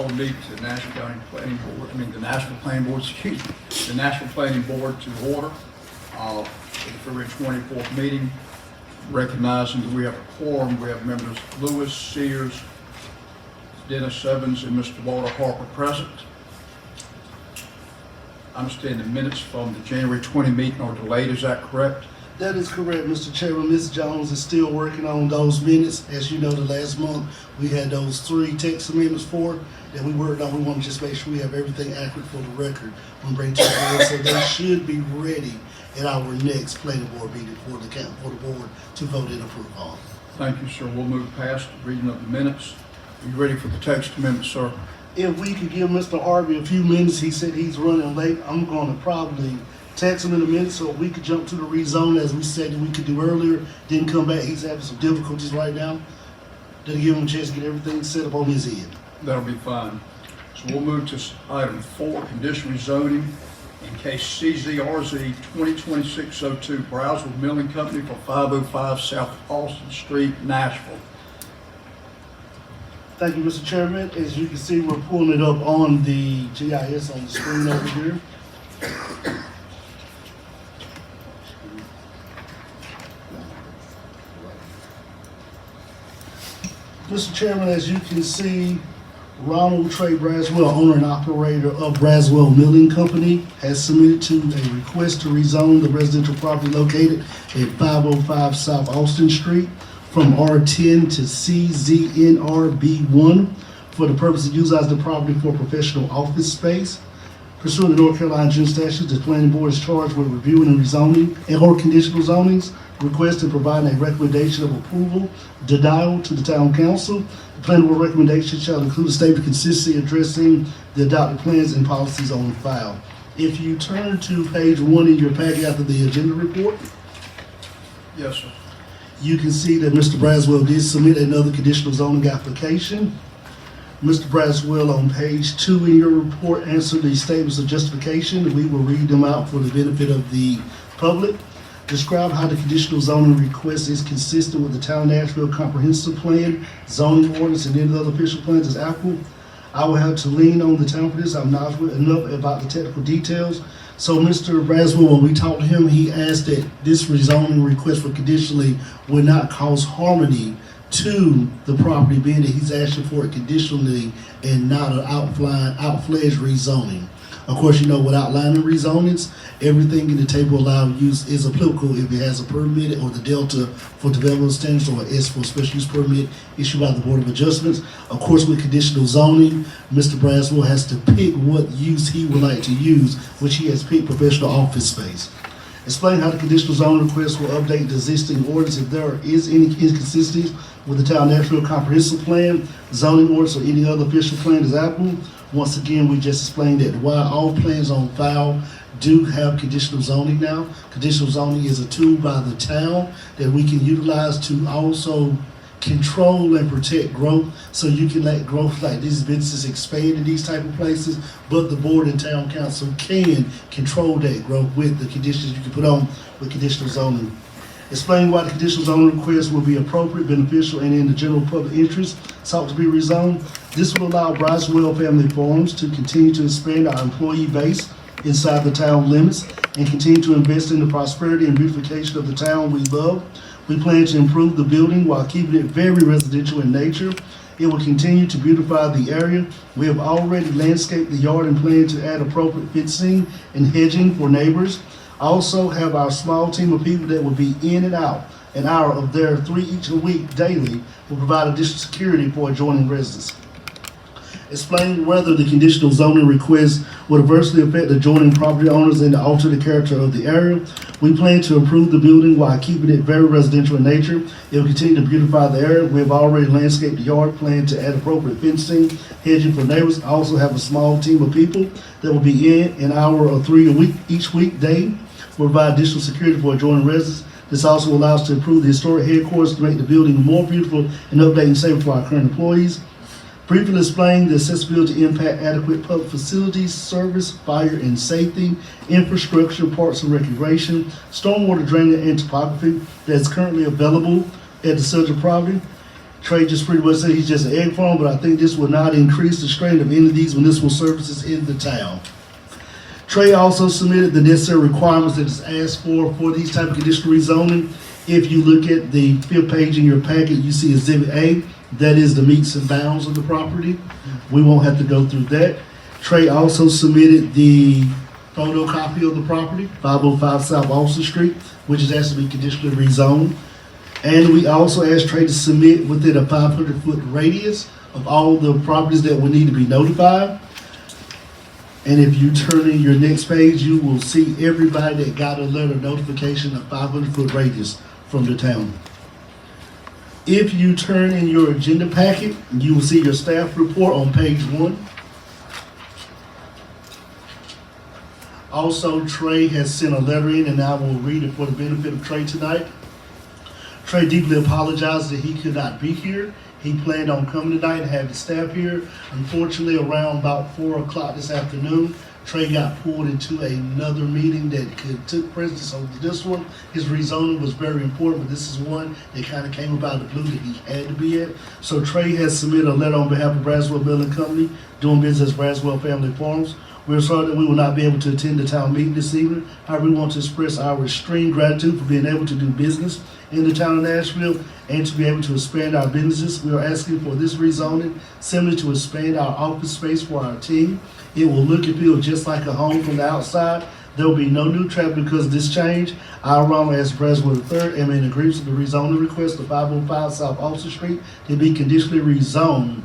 call the meeting to the Nashville County Planning Board, the Nashville Planning Board, excuse me, the Nashville Planning Board to order for the February 24th meeting. Recognizing that we have a quorum, we have members Lewis, Sears, Dennis Evans, and Mr. Walter Harper present. I understand the minutes from the January 20 meeting are delayed, is that correct? That is correct, Mr. Chairman. Ms. Jones is still working on those minutes. As you know, the last month, we had those 3 text amendments for that we worked on. We want to just make sure we have everything accurate for the record when bringing to the board. So they should be ready at our next planning board meeting for the board to vote and approve on. Thank you, sir. We'll move past the reading of the minutes. Are you ready for the text amendment, sir? If we could give Mr. Harvey a few minutes, he said he's running late. I'm going to probably text him in a minute so we could jump to the rezone as we said that we could do earlier. Didn't come back. He's having some difficulties right now. Didn't give him a chance to get everything set up on his end. That'll be fine. So we'll move to item 4, conditional rezoning in case CZRZ 2026-02 Browsville Milling Company for 505 South Austin Street, Nashville. Thank you, Mr. Chairman. As you can see, we're pulling it up on the GIS on the screen over here. Mr. Chairman, as you can see, Ronald Trey Braswell, owner and operator of Braswell Milling Company, has submitted to a request to rezone the residential property located at 505 South Austin Street from R10 to CZNRB1 for the purpose of utilizing the property for professional office space. Pursuant to North Carolina General Statutes, the Planning Board is charged with reviewing and rezoning and/or conditional zonings, request and providing a recommendation of approval, denial to the Town Council. The Planning Board recommendation shall include a statement of consistency addressing the adopted plans and policies on file. If you turn to page 1 in your packet after the agenda report, Yes, sir. you can see that Mr. Braswell did submit another conditional zoning application. Mr. Braswell, on page 2 in your report, answered the statements of justification. We will read them out for the benefit of the public. Describe how the conditional zoning request is consistent with the Town of Nashville Comprehensive Plan, zoning ordinance, and any other official plans as applicable. I will have to lean on the town for this. I'm not enough about the technical details. So Mr. Braswell, when we talked to him, he asked that this rezoning request for conditionally would not cause harmony to the property, being that he's asking for it conditionally and not an out-fledged rezoning. Of course, you know, with outlining rezonings, everything in the table allowed use is applicable if it has a permit or the delta for development standards or S for special use permit issued by the Board of Adjustments. Of course, with conditional zoning, Mr. Braswell has to pick what use he would like to use, which he has picked professional office space. Explain how the conditional zoning request will update the existing ordinance if there is any inconsistencies with the Town of Nashville Comprehensive Plan, zoning ordinance, or any other official plan is applicable. Once again, we just explained that while all plans on file do have conditional zoning now, conditional zoning is a tool by the town that we can utilize to also control and protect growth, so you can let growth like these businesses expand in these type of places, but the board and town council can control that growth with the conditions you can put on with conditional zoning. Explain why the conditional zoning request will be appropriate, beneficial, and in the general public interest sought to be rezoned. This will allow Braswell Family Farms to continue to expand our employee base inside the town limits and continue to invest in the prosperity and beautification of the town we love. We plan to improve the building while keeping it very residential in nature. It will continue to beautify the area. We have already landscaped the yard and plan to add appropriate fencing and hedging for neighbors. Also have our small team of people that will be in and out an hour of their 3 each a week daily will provide additional security for adjoining residents. Explain whether the conditional zoning request would adversely affect adjoining property owners and alter the character of the area. We plan to improve the building while keeping it very residential in nature. It will continue to beautify the area. We have already landscaped the yard, plan to add appropriate fencing, hedging for neighbors. I also have a small team of people that will be in an hour or 3 a week each weekday. Will provide additional security for adjoining residents. This also allows us to improve the historic headquarters to make the building more beautiful and updating safe for our current employees. Briefly explain the accessibility impact adequate public facilities, service, fire and safety, infrastructure, parks and recreation, stormwater drainage and topography that is currently available at the subject property. Trey just pretty much said he's just an egg farm, but I think this will not increase the strain of any of these municipal services in the town. Trey also submitted the necessary requirements that is asked for these type of conditional rezoning. If you look at the 5th page in your packet, you see Exhibit A. That is the meets and bounds of the property. We won't have to go through that. Trey also submitted the photocopy of the property, 505 South Austin Street, which is asked to be conditionally rezoned. And we also asked Trey to submit within a 500-foot radius of all the properties that will need to be notified. And if you turn in your next page, you will see everybody that got a letter notification of 500-foot radius from the town. If you turn in your agenda packet, you will see your staff report on page 1. Also, Trey has sent a letter in, and I will read it for the benefit of Trey tonight. Trey deeply apologized that he could not be here. He planned on coming tonight and have the staff here. Unfortunately, around about 4 o'clock this afternoon, Trey got pulled into another meeting that took precedence over this one. His rezoning was very important, but this is one that kind of came about of the blue that he had to be at. So Trey has submitted a letter on behalf of Braswell Building Company, doing business as Braswell Family Farms. We're sorry that we will not be able to attend the town meeting this evening. However, we want to express our extreme gratitude for being able to do business in the town of Nashville and to be able to expand our businesses. We are asking for this rezoning simply to expand our office space for our team. It will look and feel just like a home from the outside. There will be no new traffic because of this change. I, Ronald S. Braswell III, am in agreement with the rezoning request of 505 South Austin Street to be conditionally rezoned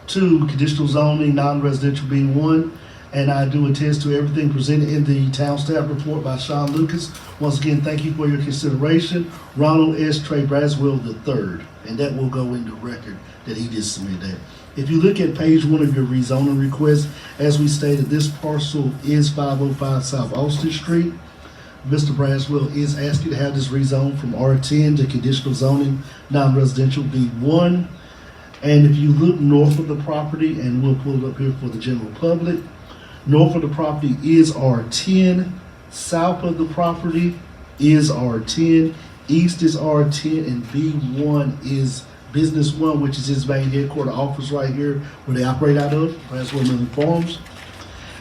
to conditional zoning, non-residential being 1. And I do attest to everything presented in the town staff report by Sean Lucas. Once again, thank you for your consideration. Ronald S. Trey Braswell III, and that will go in the record that he did submit that. If you look at page 1 of your rezoning request, as we stated, this parcel is 505 South Austin Street. Mr. Braswell is asking to have this rezoned from R10 to conditional zoning, non-residential B1. And if you look north of the property, and we'll pull it up here for the general public, north of the property is R10, south of the property is R10, east is R10, and B1 is Business 1, which is his main headquarters office right here where they operate out of, Braswell Family Farms.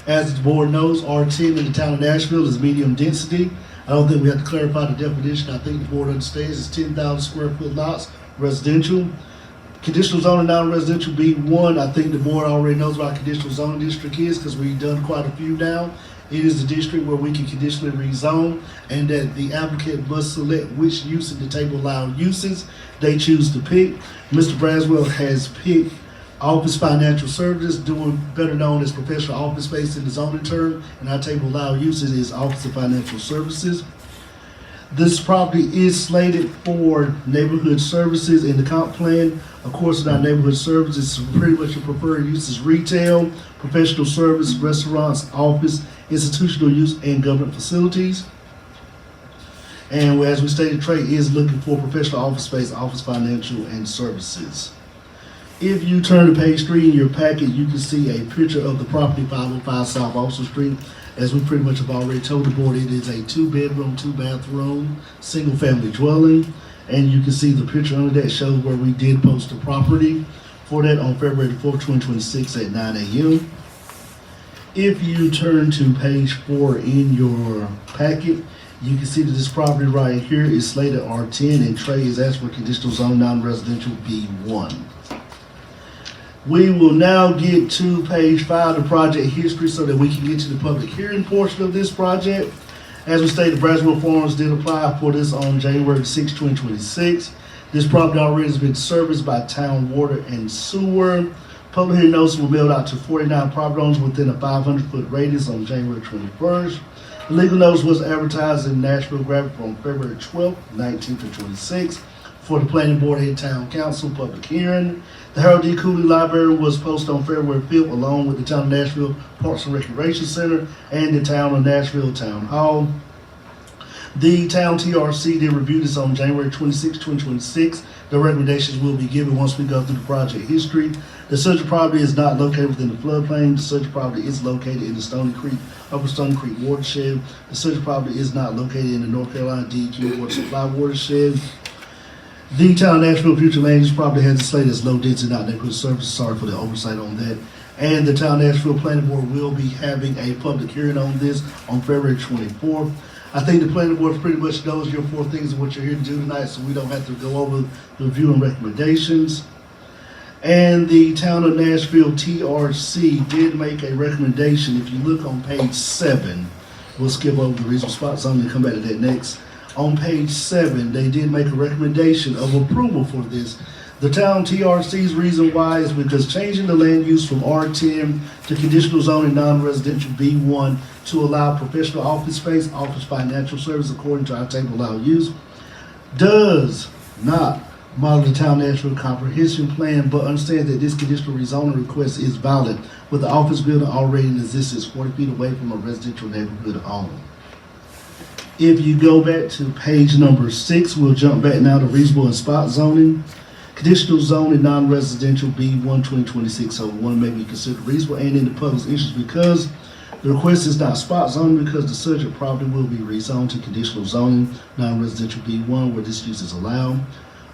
As the board knows, R10 in the town of Nashville is medium density. I don't think we have to clarify the definition. I think the board understands it's 10,000 square foot lots, residential. Conditional zoning, non-residential B1, I think the board already knows what our conditional zoning district is because we've done quite a few now. It is the district where we can conditionally rezone and that the applicant must select which use in the table of allowed uses they choose to pick. Mr. Braswell has picked office financial services, doing better known as professional office space in the zoning term, and our table of allowed uses is office of financial services. This property is slated for neighborhood services in the comp plan. Of course, in our neighborhood services, pretty much your preferred use is retail, professional service, restaurants, office, institutional use, and government facilities. And as we stated, Trey is looking for professional office space, office financial, and services. If you turn to page 3 in your packet, you can see a picture of the property 505 South Austin Street. As we pretty much have already told the board, it is a 2-bedroom, 2-bathroom, single-family dwelling. And you can see the picture under that shows where we did post the property for that on February 4th, 2026 at 9 a.m. If you turn to page 4 in your packet, you can see that this property right here is slated R10 and Trey is asked for conditional zone non-residential B1. We will now get to page 5, the project history, so that we can get to the public hearing portion of this project. As we stated, Braswell Farms did apply for this on January 6, 2026. This property already has been serviced by town water and sewer. Public hearing notice were mailed out to 49 property owners within a 500-foot radius on January 21st. The legal notice was advertised in Nashville Graphic on February 12th, 19th, and 26th for the planning board and town council public hearing. The Harold D. Cooley Library was posted on February 5th along with the Town of Nashville Parks and Recreation Center and the Town of Nashville Town Hall. The Town TRC did review this on January 26, 2026. The recommendations will be given once we go through the project history. The subject property is not located within the floodplain. The subject property is located in the Upper Stony Creek watershed. The subject property is not located in the North Carolina DEQ water supply watershed. The town of Nashville future land use property has displayed as low density, not neighborhood services. Sorry for the oversight on that. And the town of Nashville Planning Board will be having a public hearing on this on February 24th. I think the planning board pretty much knows your 4 things of what you're here to do tonight, so we don't have to go over the review and recommendations. And the town of Nashville TRC did make a recommendation. If you look on page 7, we'll skip over the reasonable spot zone and come back to that next. On page 7, they did make a recommendation of approval for this. The town TRC's reason why is because changing the land use from R10 to conditional zoning non-residential B1 to allow professional office space, office financial service according to our table allowed use, does not model the town Nashville comprehensive plan, but understand that this conditional rezoning request is valid with the office building already in existence 40 feet away from a residential neighborhood owner. If you go back to page number 6, we'll jump back now to reasonable and spot zoning. Conditional zoning non-residential B1 2026 so one may be considered reasonable and in the public's interest because the request is not spot zoning because the subject property will be rezoned to conditional zoning non-residential B1 where this use is allowed.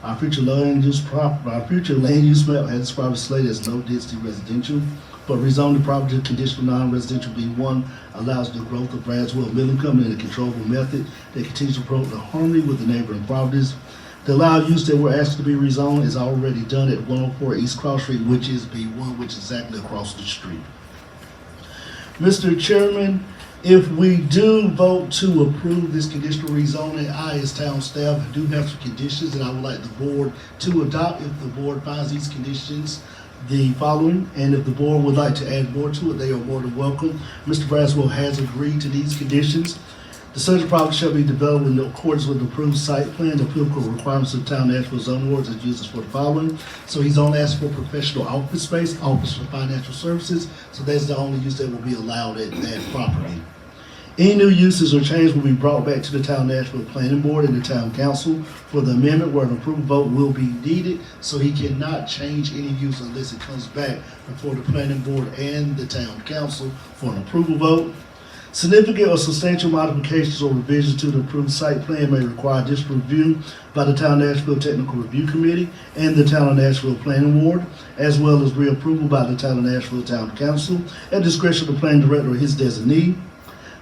Our future land use map has this property slated as low density residential, but rezoning the property to conditional non-residential B1 allows the growth of Braswell Milling Company in a controllable method that continues to promote the harmony with the neighboring properties. The allowed use that we're asking to be rezoned is already done at 104 East Cross Street, which is B1, which is exactly across the street. Mr. Chairman, if we do vote to approve this conditional rezoning, I, as town staff, do have some conditions that I would like the board to adopt if the board finds these conditions the following, and if the board would like to add more to it, they are more than welcome. Mr. Braswell has agreed to these conditions. The subject property shall be developed in accordance with the approved site plan, the applicable requirements of the town Nashville zoning ordinance as uses for the following. So he's only asking for professional office space, office for financial services, so that's the only use that will be allowed at that property. Any new uses or change will be brought back to the town Nashville Planning Board and the town council for the amendment where an approval vote will be needed, so he cannot change any use unless it comes back before the planning board and the town council for an approval vote. Significant or substantial modifications or revisions to the approved site plan may require additional review by the Town of Nashville Technical Review Committee and the Town of Nashville Planning Board, as well as reapproval by the Town of Nashville Town Council at discretion of the planning director or his designee.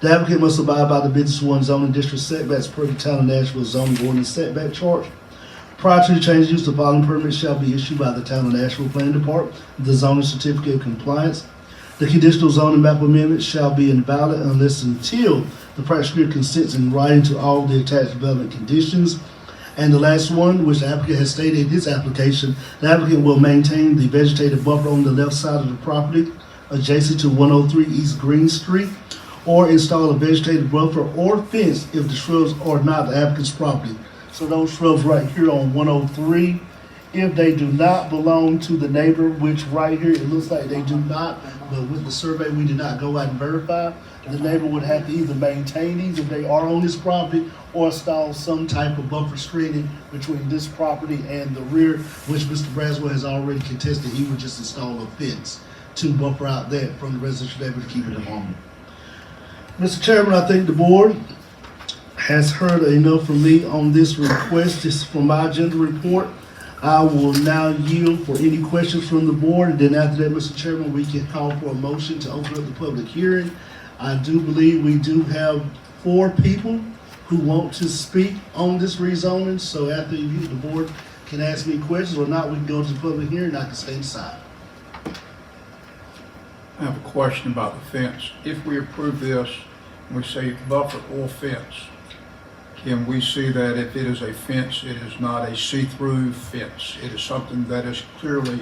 The applicant must abide by the Business 1 zoning district setbacks per the Town of Nashville zoning ordinance setback chart. Prior to the change of use, the following permits shall be issued by the Town of Nashville Planning Department: the zoning certificate of compliance. The conditional zoning map amendment shall be invalid unless until the prosecutor consents in writing to all the attached development conditions. And the last one, which the applicant has stated in his application, the applicant will maintain the vegetative buffer on the left side of the property adjacent to 103 East Green Street, or install a vegetative buffer or fence if the shrubs are not the applicant's property. So those shrubs right here on 103, if they do not belong to the neighbor, which right here, it looks like they do not, but with the survey, we did not go out and verify, the neighbor would have to either maintain these if they are on his property or install some type of buffer screening between this property and the rear, which Mr. Braswell has already contested. He would just install a fence to buffer out that from the residential neighbor to keep it in harmony. Mr. Chairman, I think the board has heard enough from me on this request. This is for my agenda report. I will now yield for any questions from the board, and then after that, Mr. Chairman, we can call for a motion to open up the public hearing. I do believe we do have 4 people who want to speak on this rezoning, so after you, the board can ask me questions, or not, we can go to the public hearing, and I can stay aside. I have a question about the fence. If we approve this, and we say buffer or fence, can we see that if it is a fence, it is not a see-through fence? It is something that is clearly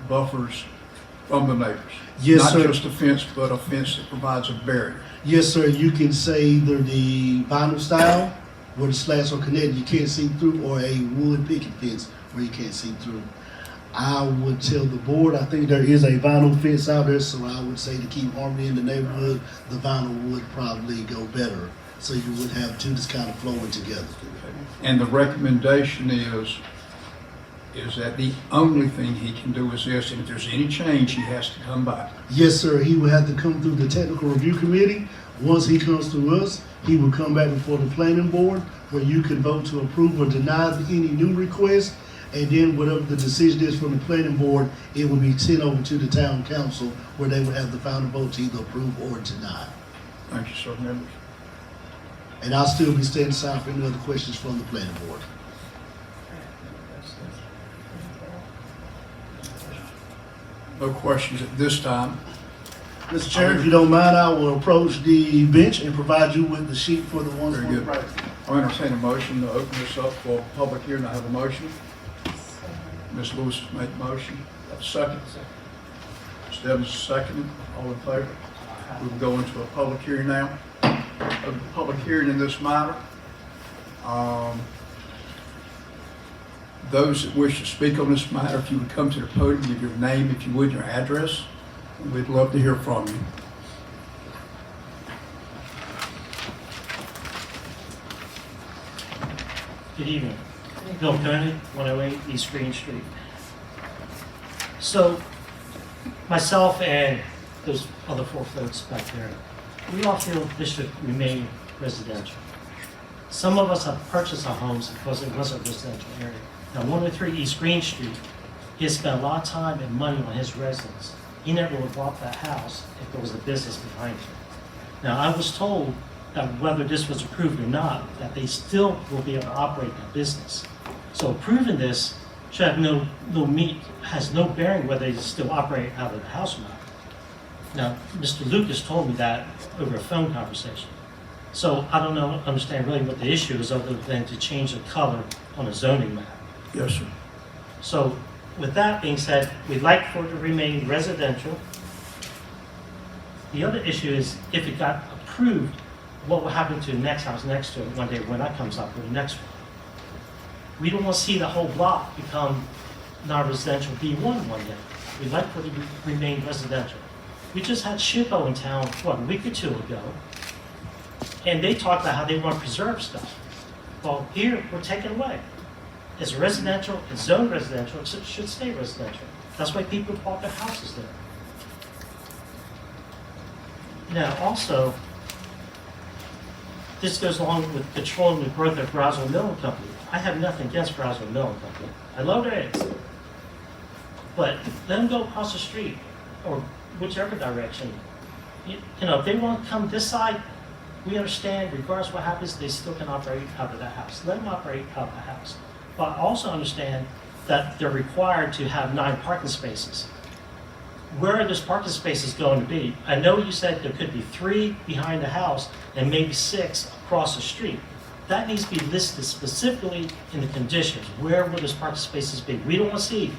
buffers from the neighbors? Yes, sir. Not just a fence, but a fence that provides a barrier? Yes, sir, you can say either the vinyl style, where the slats are connected, you can't see through, or a wood picket fence where you can't see through. I would tell the board, I think there is a vinyl fence out there, so I would say to keep harmony in the neighborhood, the vinyl would probably go better. So you would have two just kind of flowing together. And the recommendation is that the only thing he can do is this, and if there's any change, he has to come back? Yes, sir, he would have to come through the technical review committee. Once he comes through us, he will come back before the planning board where you can vote to approve or deny any new requests. And then whatever the decision is from the planning board, it will be sent over to the town council where they will have the final vote to either approve or deny. Thank you, sir, members. And I'll still be standing aside for any other questions from the planning board. No questions at this time. Mr. Chair, if you don't mind, I will approach the bench and provide you with the sheet for the ones Very on the good. right. I'll entertain a motion to open this up for public hearing. I have a motion. Ms. Lewis has made the motion. Have a second. Ms. Evans is seconded. All in favor? We will go into a public hearing now. A public hearing in this matter. Those that wish to speak on this matter, if you would come to the podium, give your name, if you would, your address. We'd love to hear from you. Good evening. Bill Koenig, 108 East Green Street. So, myself and those other four folks back there, we all feel this should remain residential. Some of us have purchased our homes because it was a residential area. Now, 103 East Green Street, he has spent a lot of time and money on his residence. He never would have bought that house if there was a business behind it. Now, I was told that whether this was approved or not, that they still will be able to operate that business. So approving this should have has no bearing whether they still operate out of the house or not. Now, Mr. Lucas told me that over a phone conversation. So I don't understand really what the issue is other than to change the color on a zoning map. Yes, sir. So with that being said, we'd like for it to remain residential. The other issue is if it got approved, what will happen to the next house next to it one day when that comes up or the next one? We don't want to see the whole block become non-residential B1 one day. We'd like for it to remain residential. We just had SHPO in town, a week or two ago, and they talked about how they want to preserve stuff. Well, here, we're taking away. It's residential, it's zoned residential, it should stay residential. That's why people bought their houses there. Now, also, this goes along with controlling the growth of Brownsville Milling Company. I have nothing against Brownsville Milling Company. I love their eggs. But let them go across the street or whichever direction. You know, if they want to come this side, we understand regardless of what happens, they still can operate out of that house. Let them operate out of the house. But I also understand that they're required to have 9 parking spaces. Where are those parking spaces going to be? I know you said there could be 3 behind the house and maybe 6 across the street. That needs to be listed specifically in the conditions. Where will those parking spaces be? We don't want to see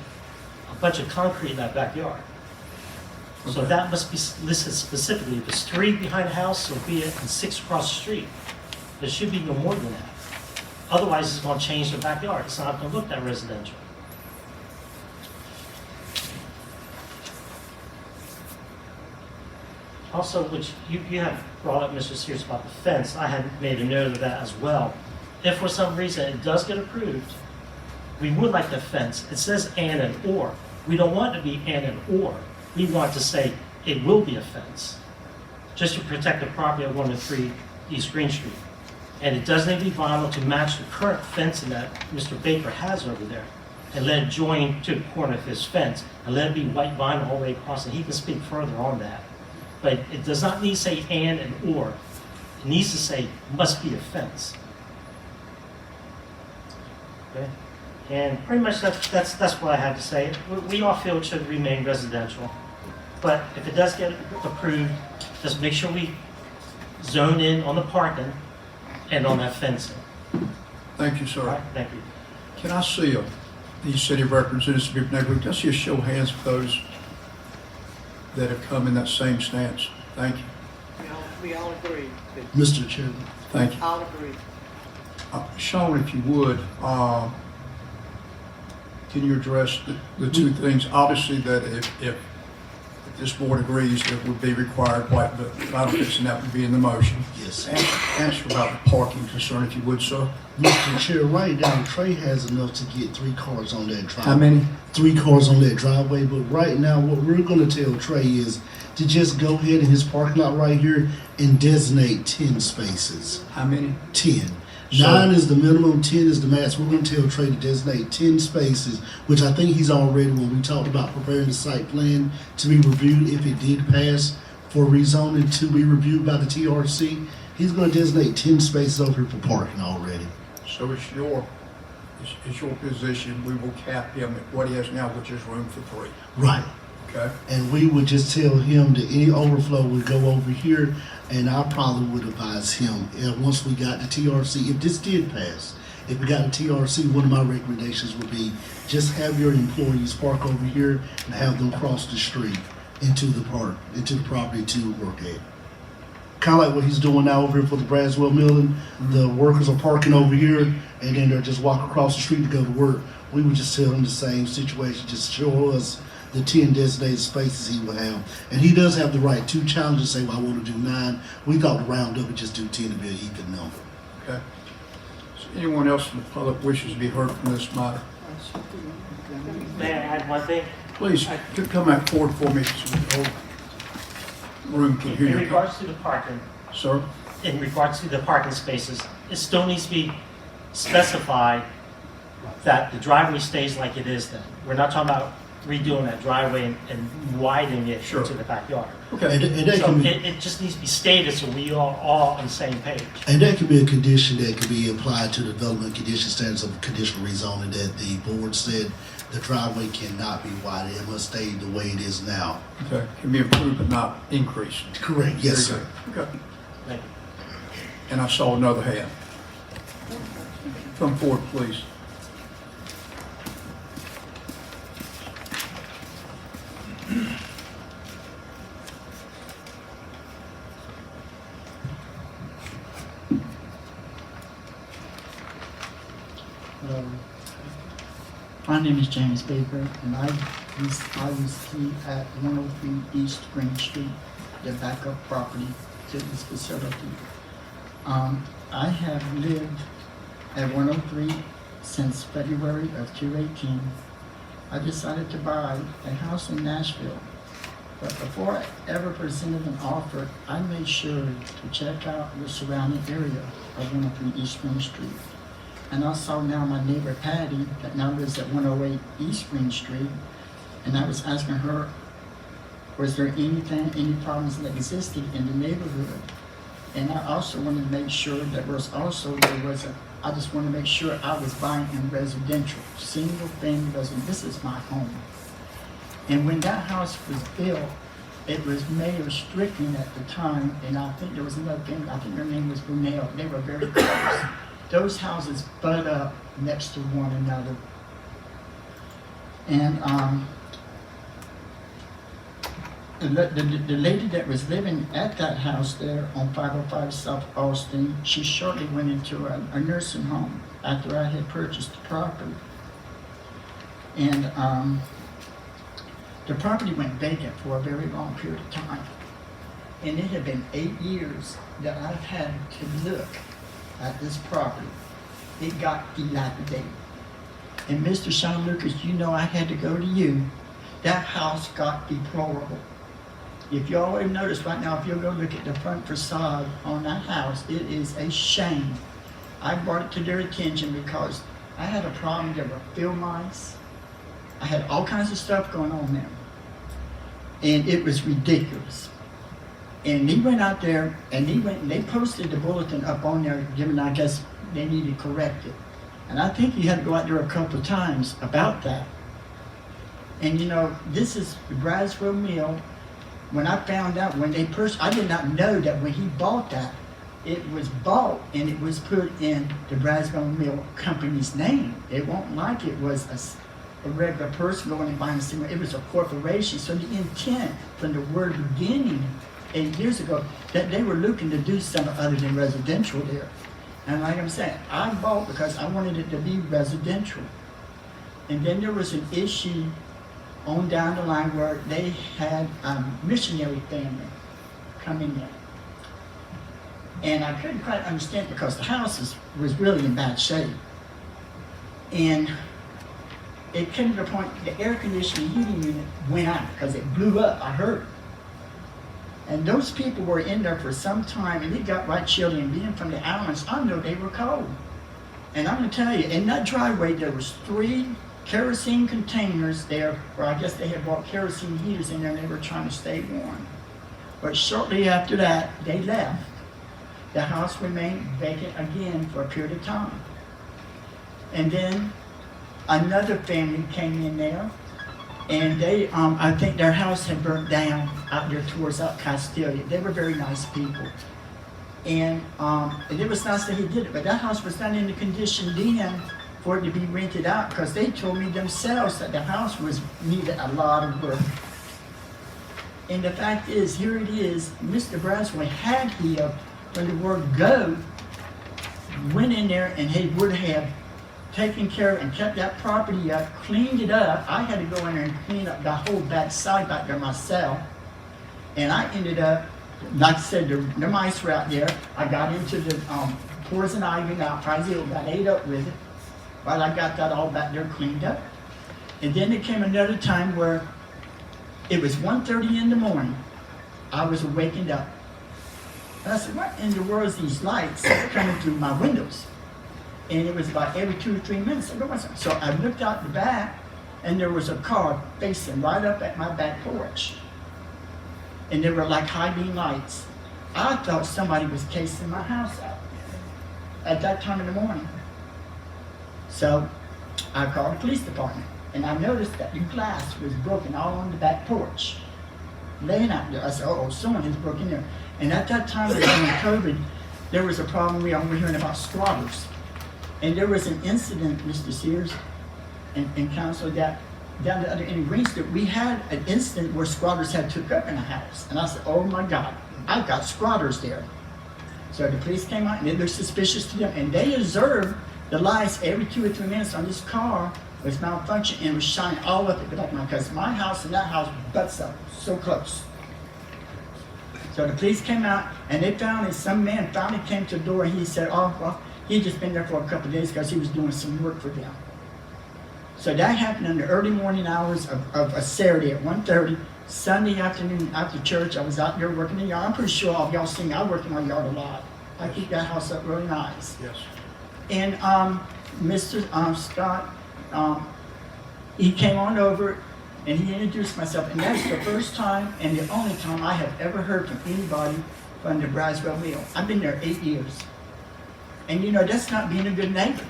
a bunch of concrete in that backyard. So Okay. that must be listed specifically. If it's 3 behind the house, so be it, and 6 across the street. There should be no more than that. Otherwise, it's going to change the backyard. It's not going to look that residential. Also, which you have brought up, Mr. Sears, about the fence. I had made a note of that as well. If for some reason it does get approved, we would like the fence. It says and or. We don't want it to be and or. We want to say it will be a fence, just to protect the property at 103 East Green Street. And it does need to be vinyl to match the current fencing that Mr. Baker has over there. And let it join to the corner of his fence, and let it be white vinyl all the way across, and he can speak further on that. But it does not need to say and or. It needs to say must be a fence. Okay? And pretty much that's what I have to say. We all feel it should remain residential. But if it does get approved, just make sure we zone in on the parking and on that fencing. Thank you, sir. All right? Thank you. Can I see these city representatives of your neighborhood? Can I see a show of hands for those that have come in that same stance? Thank you. We all agree. Mr. Chairman. Thank you. All agree. Sean, if you would, can you address the two things? Obviously, that if if this board agrees that would be required, what the final fix, and that would be in the motion. Yes. Answer about the parking concern, if you would, sir. Mr. Chair, right now, Trey has enough to get 3 cars on that driveway. How many? 3 cars on that driveway, but right now, what we're gonna tell Trey is to just go ahead in his parking lot right here and designate 10 spaces. How many? 10. So- 9 is the minimum, 10 is the max. We're gonna tell Trey to designate 10 spaces, which I think he's already, when we talked about preparing the site plan to be reviewed, if it did pass for rezoning to be reviewed by the TRC, he's gonna designate 10 spaces over here for parking already. So it's your position, we will cap him at what he has now, which is room for 3, Right. okay? And we would just tell him that any overflow would go over here, and I probably would advise him, once we got the TRC, if this did pass, if we got the TRC, one of my recommendations would be just have your employees park over here and have them cross the street into the property to work at. Kind of like what he's doing now over here for the Braswell Milling. The workers are parking over here, and then they're just walking across the street to go to work. We would just tell him the same situation, just show us the 10 designated spaces he will have. And he does have the right to challenge and say, well, I want to do 9. We thought to round up and just do 10 to be an even number. Okay. So anyone else from the public wishes to be heard from this matter? May I add one thing? Please, come back forward for me so the whole room can hear In you. regards to the parking, Sir? in regards to the parking spaces, it still needs to be specified that the driveway stays like it is then. We're not talking about redoing that driveway and widening it Sure. into the backyard. Okay. And that So can be, it just needs to be stated so we are all on the same page. and that can be a condition that can be applied to the development condition standards of conditional rezoning, that the board said the driveway cannot be widened. It must stay the way it is now. Okay, can be improved but not increased. Correct, yes, Very sir. good. Okay, Thank you. and I saw another hand. Come forward, please. My name is James Baker, and I reside at 103 East Green Street, the backup property to this facility. I have lived at 103 since February of 2018. I decided to buy a house in Nashville, but before I ever presented an offer, I made sure to check out the surrounding area of 103 East Green Street. And I saw now my neighbor Patty that now lives at 108 East Green Street, and I was asking her, was there any problems that existed in the neighborhood? And I also wanted to make sure that I just wanted to make sure I was buying in residential, single family residential. This is my home. And when that house was built, it was Mayor Strickland at the time, and I think there was another family, I think her name was Brunel. They were very close. Those houses butt up next to one another. And the lady that was living at that house there on 505 South Austin, she shortly went into a nursing home after I had purchased the property. And the property went vacant for a very long period of time. And it had been 8 years that I've had to look at this property. It got dilapidated. And Mr. Sean Lucas, you know I had to go to you. That house got deplorable. If y'all have noticed right now, if you'll go look at the front facade on that house, it is a shame. I brought it to their attention because I had a problem. There were field mice. I had all kinds of stuff going on there. And it was ridiculous. And he went out there and they posted the bulletin up on there, giving, I guess they needed corrected. And I think he had to go out there a couple of times about that. And you know, this is the Braswell Mill. When I found out, I did not know that when he bought that, it was bought and it was put in the Braswell Mill company's name. It wasn't like it was a regular person going and buying a single, it was a corporation. So the intent from the word beginning 8 years ago, that they were looking to do something other than residential there. And like I'm saying, I bought because I wanted it to be residential. And then there was an issue on down the line where they had a missionary family coming in. And I couldn't quite understand because the house was really in bad shape. And it came to the point the air conditioning heating unit went out because it blew up, I heard. And those people were in there for some time and it got right chilly, and being from the islands, I know they were cold. And I'm gonna tell you, in that driveway there was 3 kerosene containers there, where I guess they had bought kerosene heaters in there and they were trying to stay warm. But shortly after that, they left. The house remained vacant again for a period of time. And then another family came in there, and they, I think their house had burnt down out there towards up Castilia. They were very nice people. And it was nice that he did it, but that house was not in the condition then for it to be rented out, because they told me themselves that the house needed a lot of work. And the fact is, here it is, Mr. Braswell had here, when the word go, went in there and he would have taken care of and kept that property up, cleaned it up. I had to go in there and clean up the whole back side back there myself. And I ended up, like I said, the mice were out there. I got into the poison ivy, now probably got ate up with it. But I got that all back there cleaned up. And then there came another time where it was 1:30 in the morning. I was awakened up. And I said, what in the world is these lights coming through my windows? And it was about every 2 or 3 minutes. So I looked out the back, and there was a car facing right up at my back porch. And they were like high beam lights. I thought somebody was casing my house out at that time in the morning. So I called the police department, and I noticed that the glass was broken all on the back porch, laying out there. I said, oh, someone has broken in there. And at that time, during COVID, there was a problem. We were hearing about squatters. And there was an incident, Mr. Sears and counsel, that down the other end of Green Street, we had an incident where squatters had took up in a house. And I said, oh my God, I've got squatters there. So the police came out, and they looked suspicious to them, and they observed the lights every 2 or 3 minutes on this car was malfunctioning and was shining all up at the back of my, because my house and that house butts up so close. So the police came out, and they found that some man finally came to the door, and he said, oh, well, he'd just been there for a couple of days because he was doing some work for them. So that happened in the early morning hours of a Saturday at 1:30. Sunday afternoon after church, I was out there working in the yard. I'm pretty sure all of y'all seen me. I work in my yard a lot. I keep that house up really nice. Yes. And Mr. Scott, he came on over and he introduced myself. And that's the first time and the only time I have ever heard from anybody from the Braswell Mill. I've been there 8 years. And you know, that's not being a good neighbor.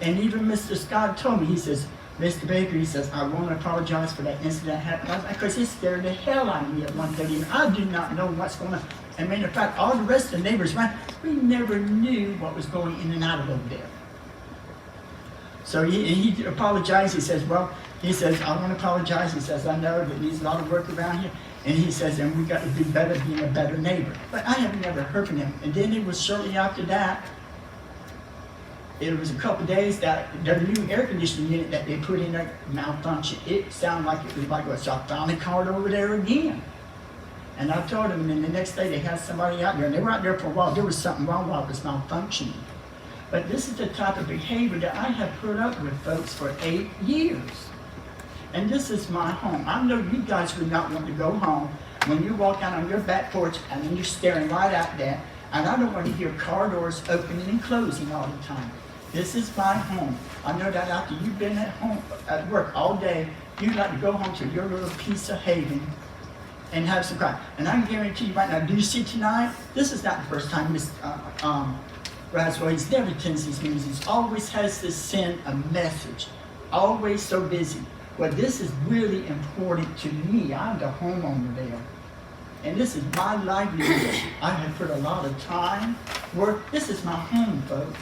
And even Mr. Scott told me, he says, Mr. Baker, he says, I want to apologize for that incident that happened. Because it scared the hell out of me at 1:30. And I did not know what's going on. And matter of fact, all the rest of the neighbors around, we never knew what was going in and out of over there. So he apologized. He says, well, he says, I want to apologize. He says, I know that needs a lot of work around here. And he says, and we got to do better being a better neighbor. But I have never heard from him. And then it was shortly after that, it was a couple of days that the new air conditioning unit that they put in there malfunctioned. It sounded like it was like, so I finally called over there again. And I told them, and then the next day they had somebody out there, and they were out there for a while. There was something wrong while it was malfunctioning. But this is the type of behavior that I have put up with folks for 8 years. And this is my home. I know you guys would not want to go home when you walk out on your back porch and then you're staring right at that. And I don't want to hear car doors opening and closing all the time. This is my home. I know that after you've been at home, at work all day, you'd like to go home to your little piece of haven and have some quiet. And I can guarantee you right now, do you see tonight? This is not the first time Miss Braswell, he's never attends these meetings. He always has to send a message. Always so busy. Well, this is really important to me. I'm the homeowner there. And this is my livelihood. I have put a lot of time, work. This is my home, folks.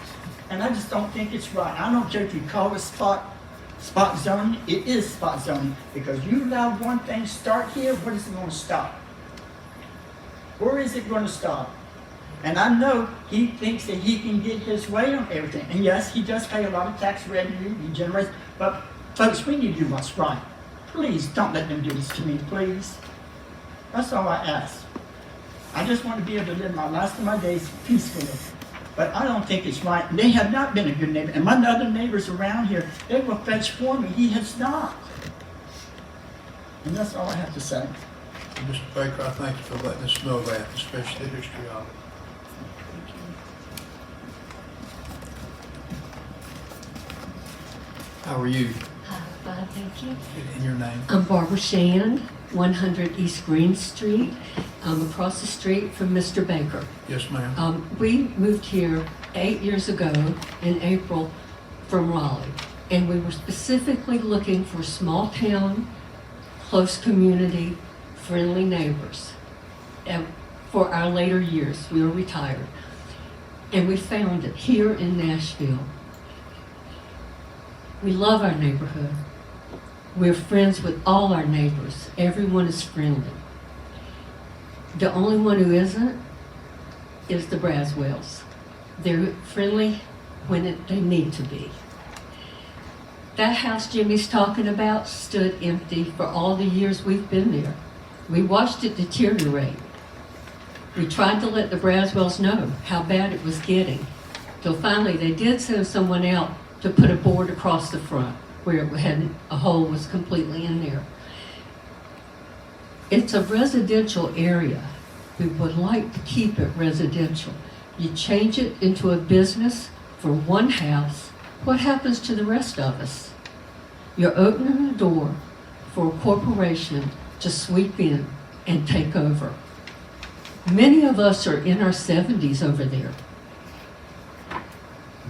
And I just don't think it's right. I don't care if you call it spot zoning. It is spot zoning. Because you allow one thing start here, where is it going to stop? Where is it going to stop? And I know he thinks that he can get his way on everything. And yes, he does pay a lot of tax revenue. He generates. But folks, we need to do what's right. please don't let them do this to me, please. That's all I ask. I just want to be able to live my last of my days peacefully. But I don't think it's right. They have not been a good neighbor. And my other neighbors around here, they will fetch for me. He has not. And that's all I have to say. Mr. Baker, I thank you for letting us know that, especially the history of it. How are you? Hi, fine, thank you. And your name? I'm Barbara Shand, 100 East Green Street. I'm across the street from Mr. Baker. Yes, ma'am. We moved here 8 years ago in April from Raleigh, and we were specifically looking for small town, close community, friendly neighbors. And for our later years, we were retired. And we found it here in Nashville. We love our neighborhood. We're friends with all our neighbors. Everyone is friendly. The only one who isn't is the Braswells. They're friendly when they need to be. That house Jimmy's talking about stood empty for all the years we've been there. We watched it deteriorate. We tried to let the Braswells know how bad it was getting, till finally they did send someone out to put a board across the front where it had a hole was completely in there. It's a residential area. We would like to keep it residential. You change it into a business for one house, what happens to the rest of us? You're opening the door for a corporation to sweep in and take over. Many of us are in our 70s over there.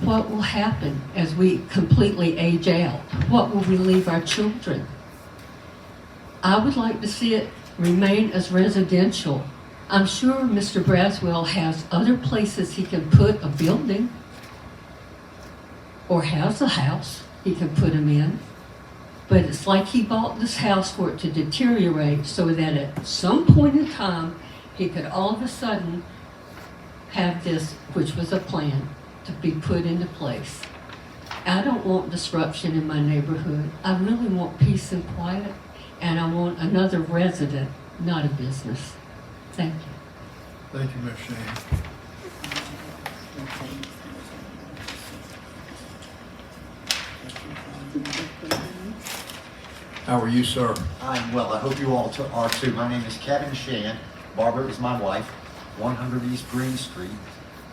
What will happen as we completely age out? What will we leave our children? I would like to see it remain as residential. I'm sure Mr. Braswell has other places he can put a building or has a house he can put them in. But it's like he bought this house for it to deteriorate so that at some point in time, he could all of a sudden have this, which was a plan, to be put into place. I don't want disruption in my neighborhood. I really want peace and quiet, and I want another resident, not a business. Thank you. Thank you, Ms. Shane. How are you, sir? I'm well. I hope you all are too. My name is Kevin Shan. Barbara is my wife, 100 East Green Street.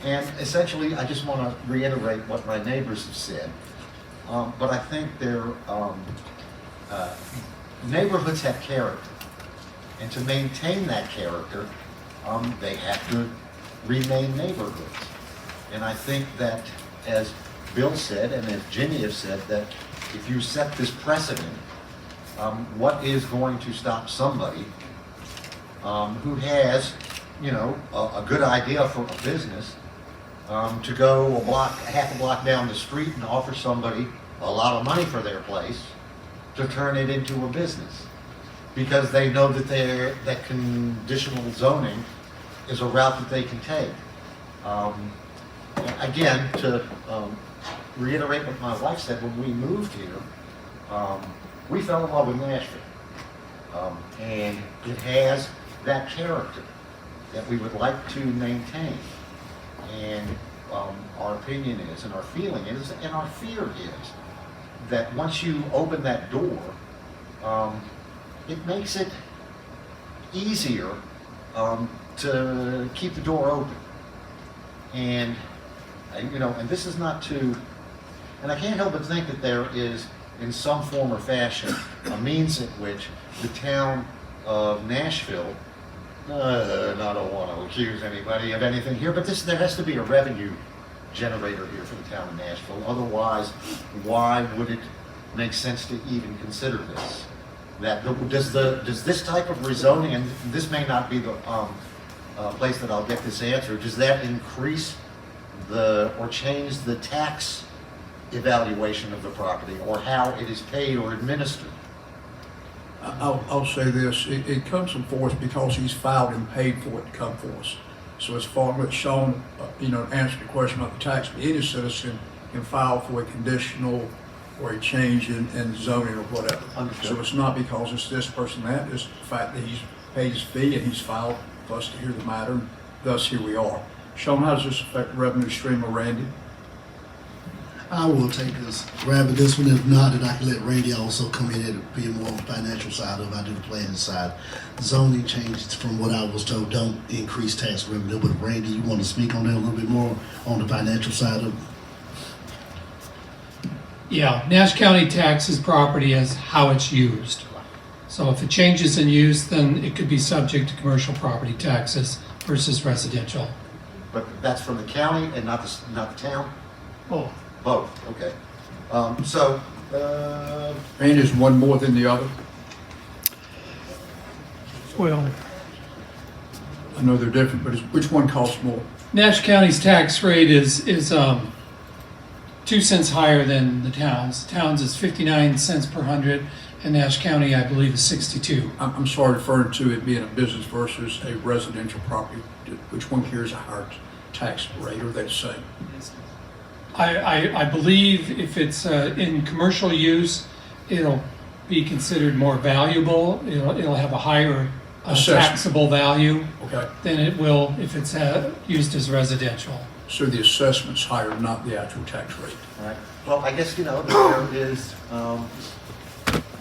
And essentially, I just want to reiterate what my neighbors have said. But I think neighborhoods have character. And to maintain that character, they have to remain neighborhoods. And I think that, as Bill said, and as Ginny have said, that if you set this precedent, what is going to stop somebody who has, a good idea for a business to go half a block down the street and offer somebody a lot of money for their place to turn it into a business? Because they know that conditional zoning is a route that they can take. Again, to reiterate what my wife said, when we moved here, we fell in love with Nashville. And it has that character that we would like to maintain. And our opinion is, and our feeling is, and our fear is, that once you open that door, it makes it easier to keep the door open. And, and this is not to, and I can't help but think that there is, in some form or fashion, a means at which the town of Nashville, I don't want to accuse anybody of anything here, but there has to be a revenue generator here for the town of Nashville. Otherwise, why would it make sense to even consider this? Does this type of rezoning, and this may not be the place that I'll get this answer, does that increase or change the tax evaluation of the property, or how it is paid or administered? I'll say this, it comes from us because he's filed and paid for it to come for us. So as far as Sean, answered the question about the tax, any citizen can file for a conditional or a change in zoning or whatever. Understood. So it's not because it's this person, that, it's the fact that he's paid his fee and he's filed for us to hear the matter, and thus here we are. Sean, how does this affect the revenue stream of Randy? I will take this, grab this one. If not, then I can let Randy also come in and be more on the financial side of it. I do the planning side. Zoning changes, from what I was told, don't increase tax revenue. But Randy, you want to speak on that a little bit more on the financial side of it? Yeah, Nash County taxes property as how it's used. So if it changes in use, then it could be subject to commercial property taxes versus residential. But that's from the county and not the town? Oh, Both, okay. So, And is one more than the other? Well, I know they're different, but which one costs more? Nash County's tax rate is 2 cents higher than the town's. Town's is 59 cents per hundred, and Nash County, I believe, is 62. I'm sorry, referring to it being a business versus a residential property. Which one carries a higher tax rate, or are they the same? I believe if it's in commercial use, it'll be considered more valuable. It'll have a higher Assessment. taxable value Okay, than it will if it's used as residential. so the assessment's higher, not the actual tax rate. all right. Well, I guess, there is,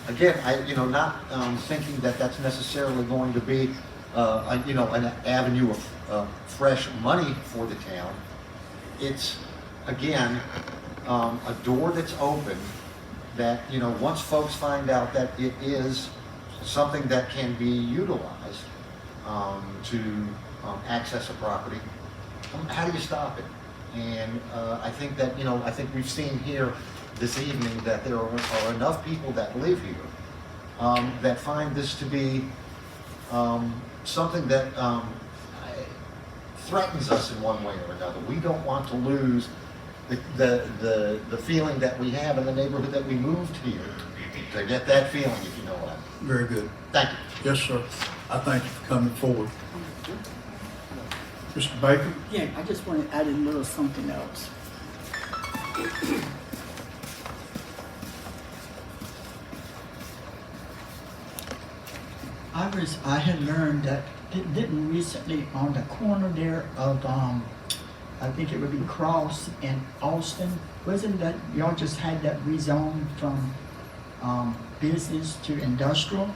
again, not thinking that that's necessarily going to be, an avenue of fresh money for the town. It's, again, a door that's open that, once folks find out that it is something that can be utilized to access a property, how do you stop it? And I think that, I think we've seen here this evening that there are enough people that live here that find this to be something that threatens us in one way or another. We don't want to lose the feeling that we have in the neighborhood that we moved here, to get that feeling, if you know what I mean. Very good. Thank you. Yes, sir. I thank you for coming forward. Mr. Baker? Yeah, I just want to add a little something else. I had learned that didn't recently on the corner there of I think it would be Cross and Austin. Wasn't that y'all just had that rezoned from business to industrial?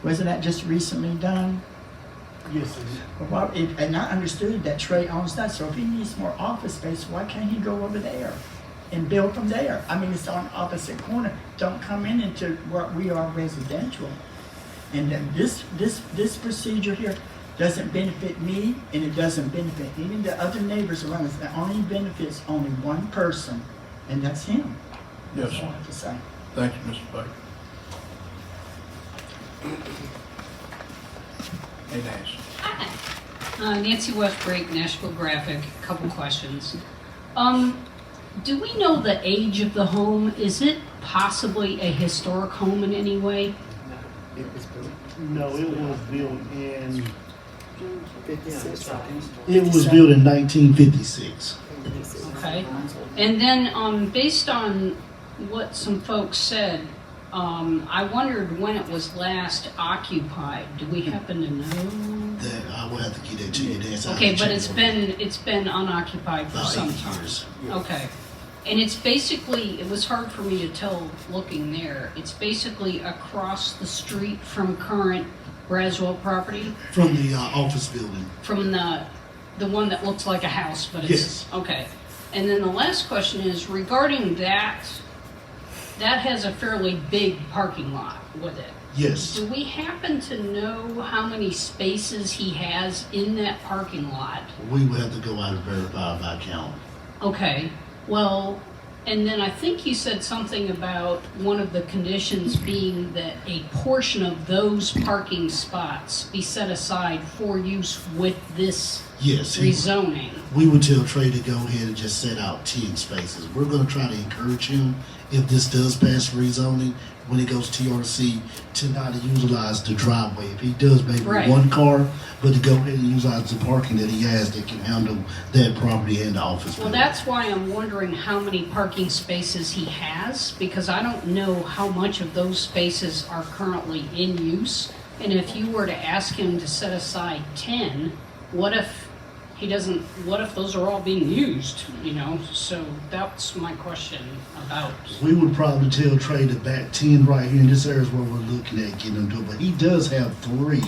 Wasn't that just recently done? Yes, Well, and I understood that Trey owns that, so if he needs more office space, why can't he go over there and build from there? I mean, it's on opposite corner. Don't come into where we are residential. And then this procedure here doesn't benefit me, and it doesn't benefit even the other neighbors around us. It only benefits only one person, and that's him. Yes, That's all I sir. have to say. Thank you, Mr. Baker. Hey, Nancy. Hi. Nancy Westbreak, Nashville Graphic. A couple questions. Do we know the age of the home? Is it possibly a historic home in any way? no, it was built in. 56, I think. It was built in 1956. Okay. And then, based on what some folks said, I wondered when it was last occupied. Do we happen to know? That I will have to get that to you. Nancy. I Okay, have to but check it's been unoccupied for about some 8 time. years. Okay. And it's basically, it was hard for me to tell looking there. It's basically across the street from current Braswell property, From the office building. from the one that looks like a house, but it's, Yes. okay. And then the last question is regarding that has a fairly big parking lot with it. Yes. Do we happen to know how many spaces he has in that parking lot? We will have to go out and verify by count. Okay, well, and then I think you said something about one of the conditions being that a portion of those parking spots be set aside for use with this Yes. rezoning. We would tell Trey to go ahead and just set out 10 spaces. We're gonna try to encourage him, if this does pass rezoning, when it goes TRC, to not utilize the driveway. If he does maybe Right. one car, but to go ahead and utilize the parking that he has that can handle that property and the office. Well, building. that's why I'm wondering how many parking spaces he has, because I don't know how much of those spaces are currently in use. And if you were to ask him to set aside 10, what if he doesn't, what if those are all being used, you know? So that's my question about, We would probably tell Trey to back 10 right here in this area is where we're looking at getting him to it. But he does have 3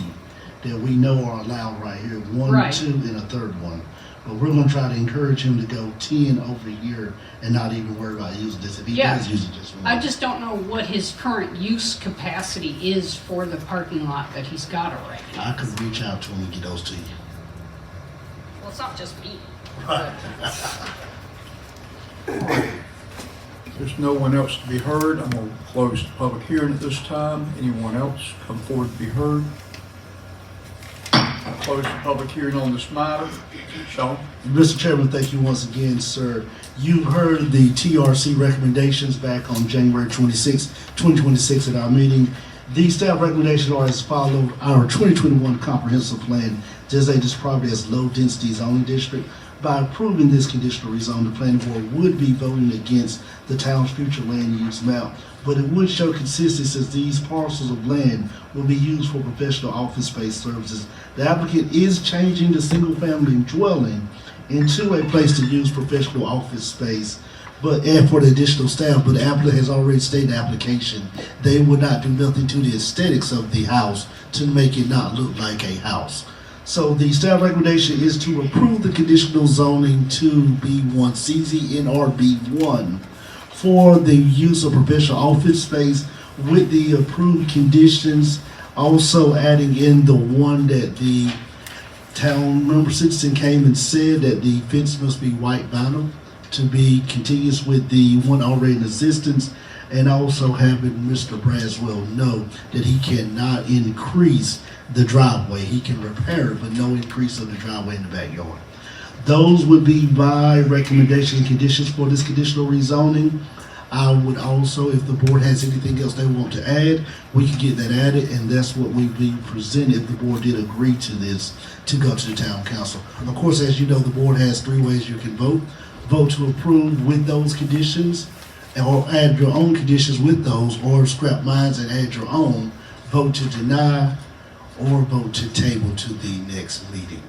that we know are allowed right here. 1, Right. 2, and a third one. But we're going to try to encourage him to go 10 over here and not even worry about using this. If he Yeah. does use it, just one. I just don't know what his current use capacity is for the parking lot that he's got already. I could reach out to him and get those to you. Well, it's not just me. There's no one else to be heard. I'm going to close the public hearing at this time. Anyone else come forward to be heard? I'll close the public hearing on this matter. Sean? Mr. Chairman, thank you once again, sir. You've heard the TRC recommendations back on January 26, 2026 at our meeting. These staff recommendations are as follows. Our 2021 comprehensive plan designates this property as low-density zoning district. By approving this conditional rezone, the planning board would be voting against the town's future land use map, but it would show consistency since these parcels of land will be used for professional office space services. The applicant is changing the single-family dwelling into a place to use professional office space, and for the additional staff, but the applicant has already stated in the application, they would not do nothing to the aesthetics of the house to make it not look like a house. So the staff recommendation is to approve the conditional zoning to B1 CZNR-B1 for the use of professional office space with the approved conditions, also adding in the one that the town member citizen came and said that the fence must be white vinyl to be continuous with the one already in existence, and also having Mr. Braswell know that he cannot increase the driveway. He can repair it, but no increase of the driveway in the backyard. Those would be my recommendations and conditions for this conditional rezoning. I would also, if the board has anything else they want to add, we can get that added, and that's what we'd be presented if the board did agree to this to go to the town council. Of course, as you know, the board has 3 ways you can vote. Vote to approve with those conditions, or add your own conditions with those, or scrap mines and add your own. Vote to deny, or vote to table to the next meeting.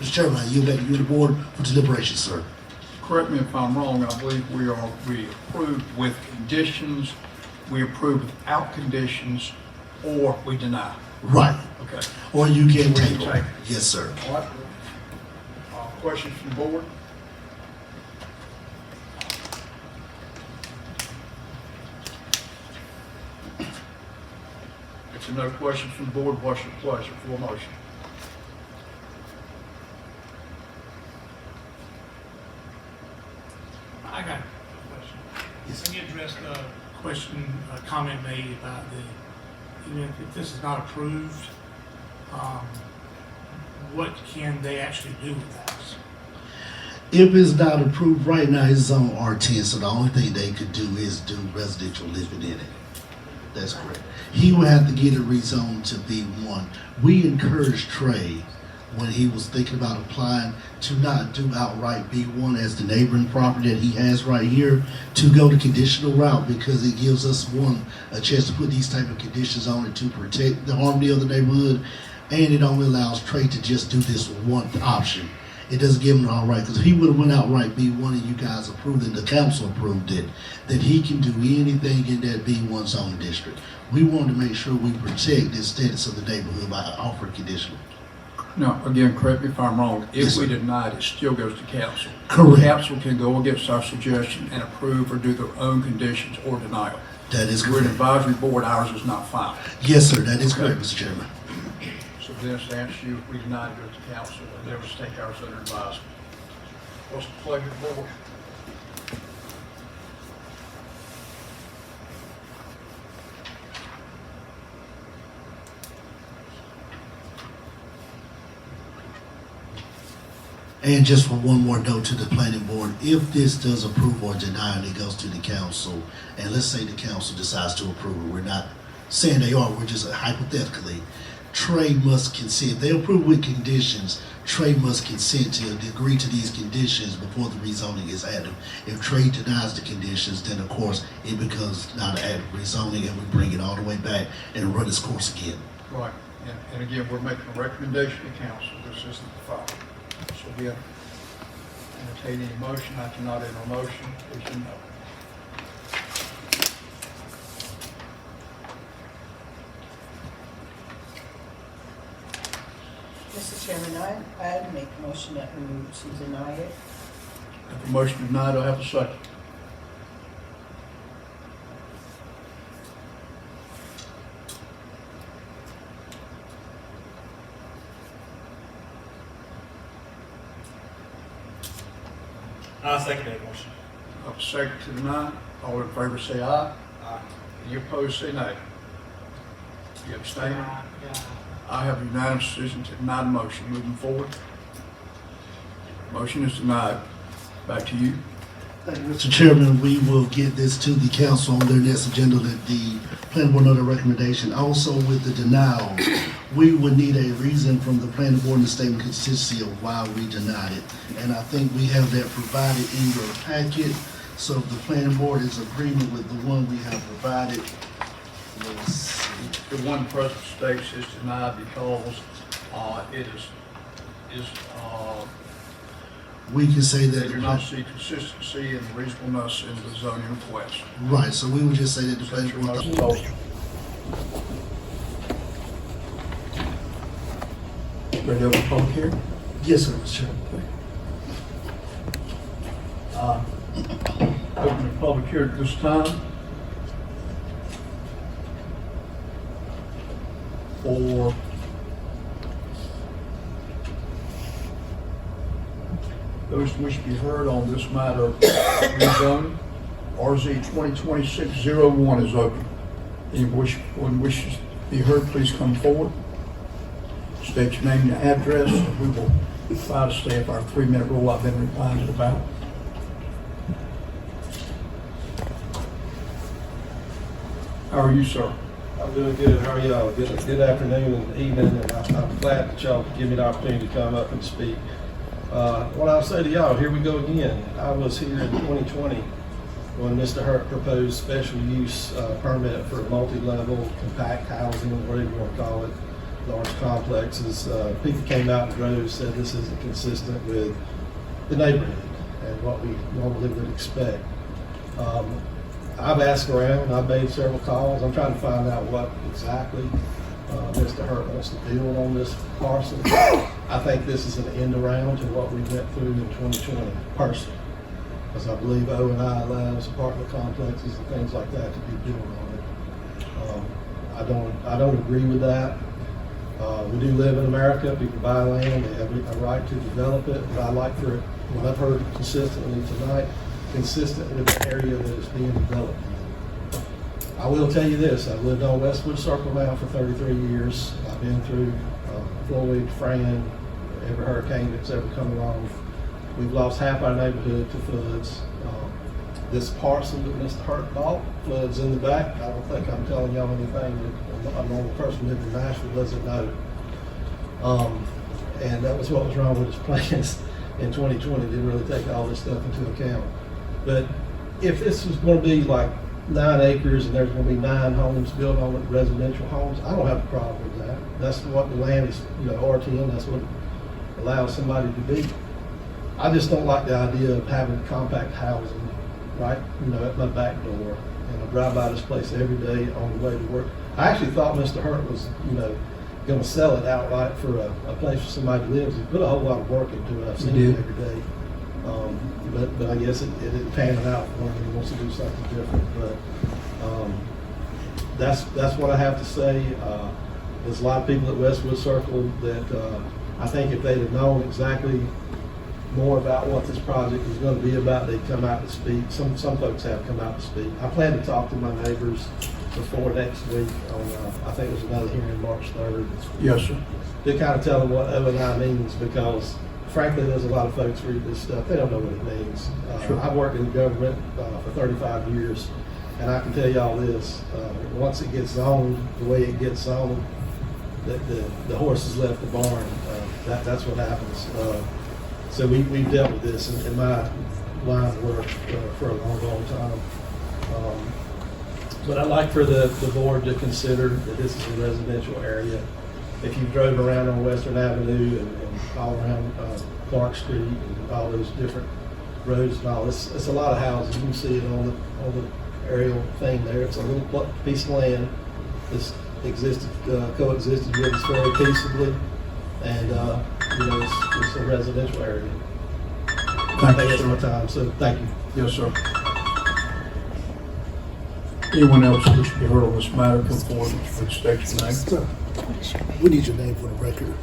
Mr. Chairman, I yield back to you, the board, for deliberation, sir. Correct me if I'm wrong, I believe we approve with conditions, we approve without conditions, or we deny. Right. Okay. Or you can We can table. table. Yes, sir. All right. Questions from the board? If there are no questions from the board, what's your pleasure for a motion? I got a question. Let me address the question, comment made about even if this is not approved, what can they actually do with that? If it's not approved right now, it's on R10, so the only thing they could do is do residential living in it. That's correct. He would have to get it rezoned to B1. We encouraged Trey, when he was thinking about applying, to not do outright B1 as the neighboring property that he has right here, to go the conditional route, because it gives us, one, a chance to put these type of conditions on it to protect the harmony of the neighborhood, and it only allows Trey to just do this one option. It doesn't give him all right, because if he would have went outright B1 and you guys approved it, the council approved it, then he can do anything in that B1 zoning district. We want to make sure we protect the status of the neighborhood by offering conditional. Now, again, correct me if I'm wrong, Yes, if we sir. deny it, it still goes to council. Correct. Council can go against our suggestion and approve or do their own conditions or denial. That is We're an correct. advisory board, ours is not final. Yes, sir, that is Okay. correct, Mr. Chairman. So Dennis, to answer you, if we deny it, it goes to council, and they will take ours under advisement. What's the pleasure of the board? And just for one more note to the planning board, if this does approve or deny and it goes to the council, and let's say the council decides to approve it, we're not saying they are, we're just hypothetically, Trey must consent. If they approve with conditions, Trey must consent to agree to these conditions before the rezoning is added. If Trey denies the conditions, then of course it becomes not an added rezoning and we bring it all the way back and run its course again. Right, and again, we're making a recommendation to council, this isn't the final. So again, entertain any motion, I cannot enter a motion, as you know. Mr. Chairman, I make a motion that we to deny it. If the motion denied, I'll have a second. I'll second that motion. I have a second to deny, all in favor say aye. Aye. Any opposed say nay. You abstain? I have unanimous decision to deny the motion. Moving forward. Motion is denied. Back to you. Thank you, Mr. Chairman. We will get this to the council on their next agenda, that the planning board know the recommendation. Also with the denial, we would need a reason from the planning board and the statement of consistency of why we denied it. And I think we have that provided in your packet. So if the planning board is agreement with the one we have provided, let's see. The one present states is denied because it is We can say they that. do not see consistency and reasonableness in the zoning request. Right, so we would just say that the That's planning your board. motion, Foster. Ready to open the public hearing? Yes, sir, Mr. Chairman. Open the public hearing at this time for those who wish to be heard on this matter of rezoning. RZ 2026-01 is open. Anyone wishes to be heard, please come forward. State your name and your address, and we will try to stay at our 3-minute rule I've been reminded about. How are you, sir? I'm doing good. How are y'all? Good afternoon and evening, and I'm glad that y'all give me the opportunity to come up and speak. What I'll say to y'all, here we go again. I was here in 2020 when Mr. Hurt proposed special use permit for multi-level compact housing, whatever you want to call it, large complexes. People came out in droves, said this isn't consistent with the neighborhood and what we normally would expect. I've asked around, I've made several calls. I'm trying to find out what exactly Mr. Hurt wants to build on this parcel. I think this is an end around to what we went through in 2020, personally, because I believe O&I allows apartment complexes and things like that to be built on it. I don't agree with that. We do live in America. People buy land, they have a right to develop it, but I like for it, what I've heard consistently tonight, consistent with the area that it's being developed in. I will tell you this, I've lived on Westwood Circle now for 33 years. I've been through Floyd, Fran, every hurricane that's ever come along. We've lost half our neighborhood to floods. This parcel that Mr. Hurt bought floods in the back. I don't think I'm telling y'all anything that a normal person living in Nashville doesn't know. And that was what was wrong with his plans in 2020. Didn't really take all this stuff into account. But if this was going to be like 9 acres and there's going to be 9 homes built on it, residential homes, I don't have a problem with that. That's what the land is, R10, that's what allows somebody to be. I just don't like the idea of having compact housing right, at my back door. And I drive by this place every day on the way to work. I actually thought Mr. Hurt was, going to sell it outright for a place where somebody lives. He put a whole lot of work into it. I've seen it every day. But I guess it didn't pan out for him. He wants to do something different. But that's what I have to say. There's a lot of people at Westwood Circle that I think if they'd have known exactly more about what this project is going to be about, they'd come out and speak. Some folks have come out to speak. I plan to talk to my neighbors before next week on, I think there's another hearing March 3rd. Yes, sir. To kind of tell them what O&I means, because frankly, there's a lot of folks read this stuff, they don't know what it means. Sure. I've worked in government for 35 years, and I can tell y'all this, once it gets zoned, the way it gets zoned, the horse has left the barn. That's what happens. So we've dealt with this in my line of work for a long time. But I'd like for the board to consider that this is a residential area. If you drove around on Western Avenue and all around Clark Street and all those different roads and all, it's a lot of houses. You can see it on the aerial thing there. It's a little piece of land that's coexisted with us very peaceably, and it's a residential area. I think it's my time, so thank you. Yes, sir. Anyone else wish to be heard on this matter, come forward with state your name. Sir, we need your name for the record.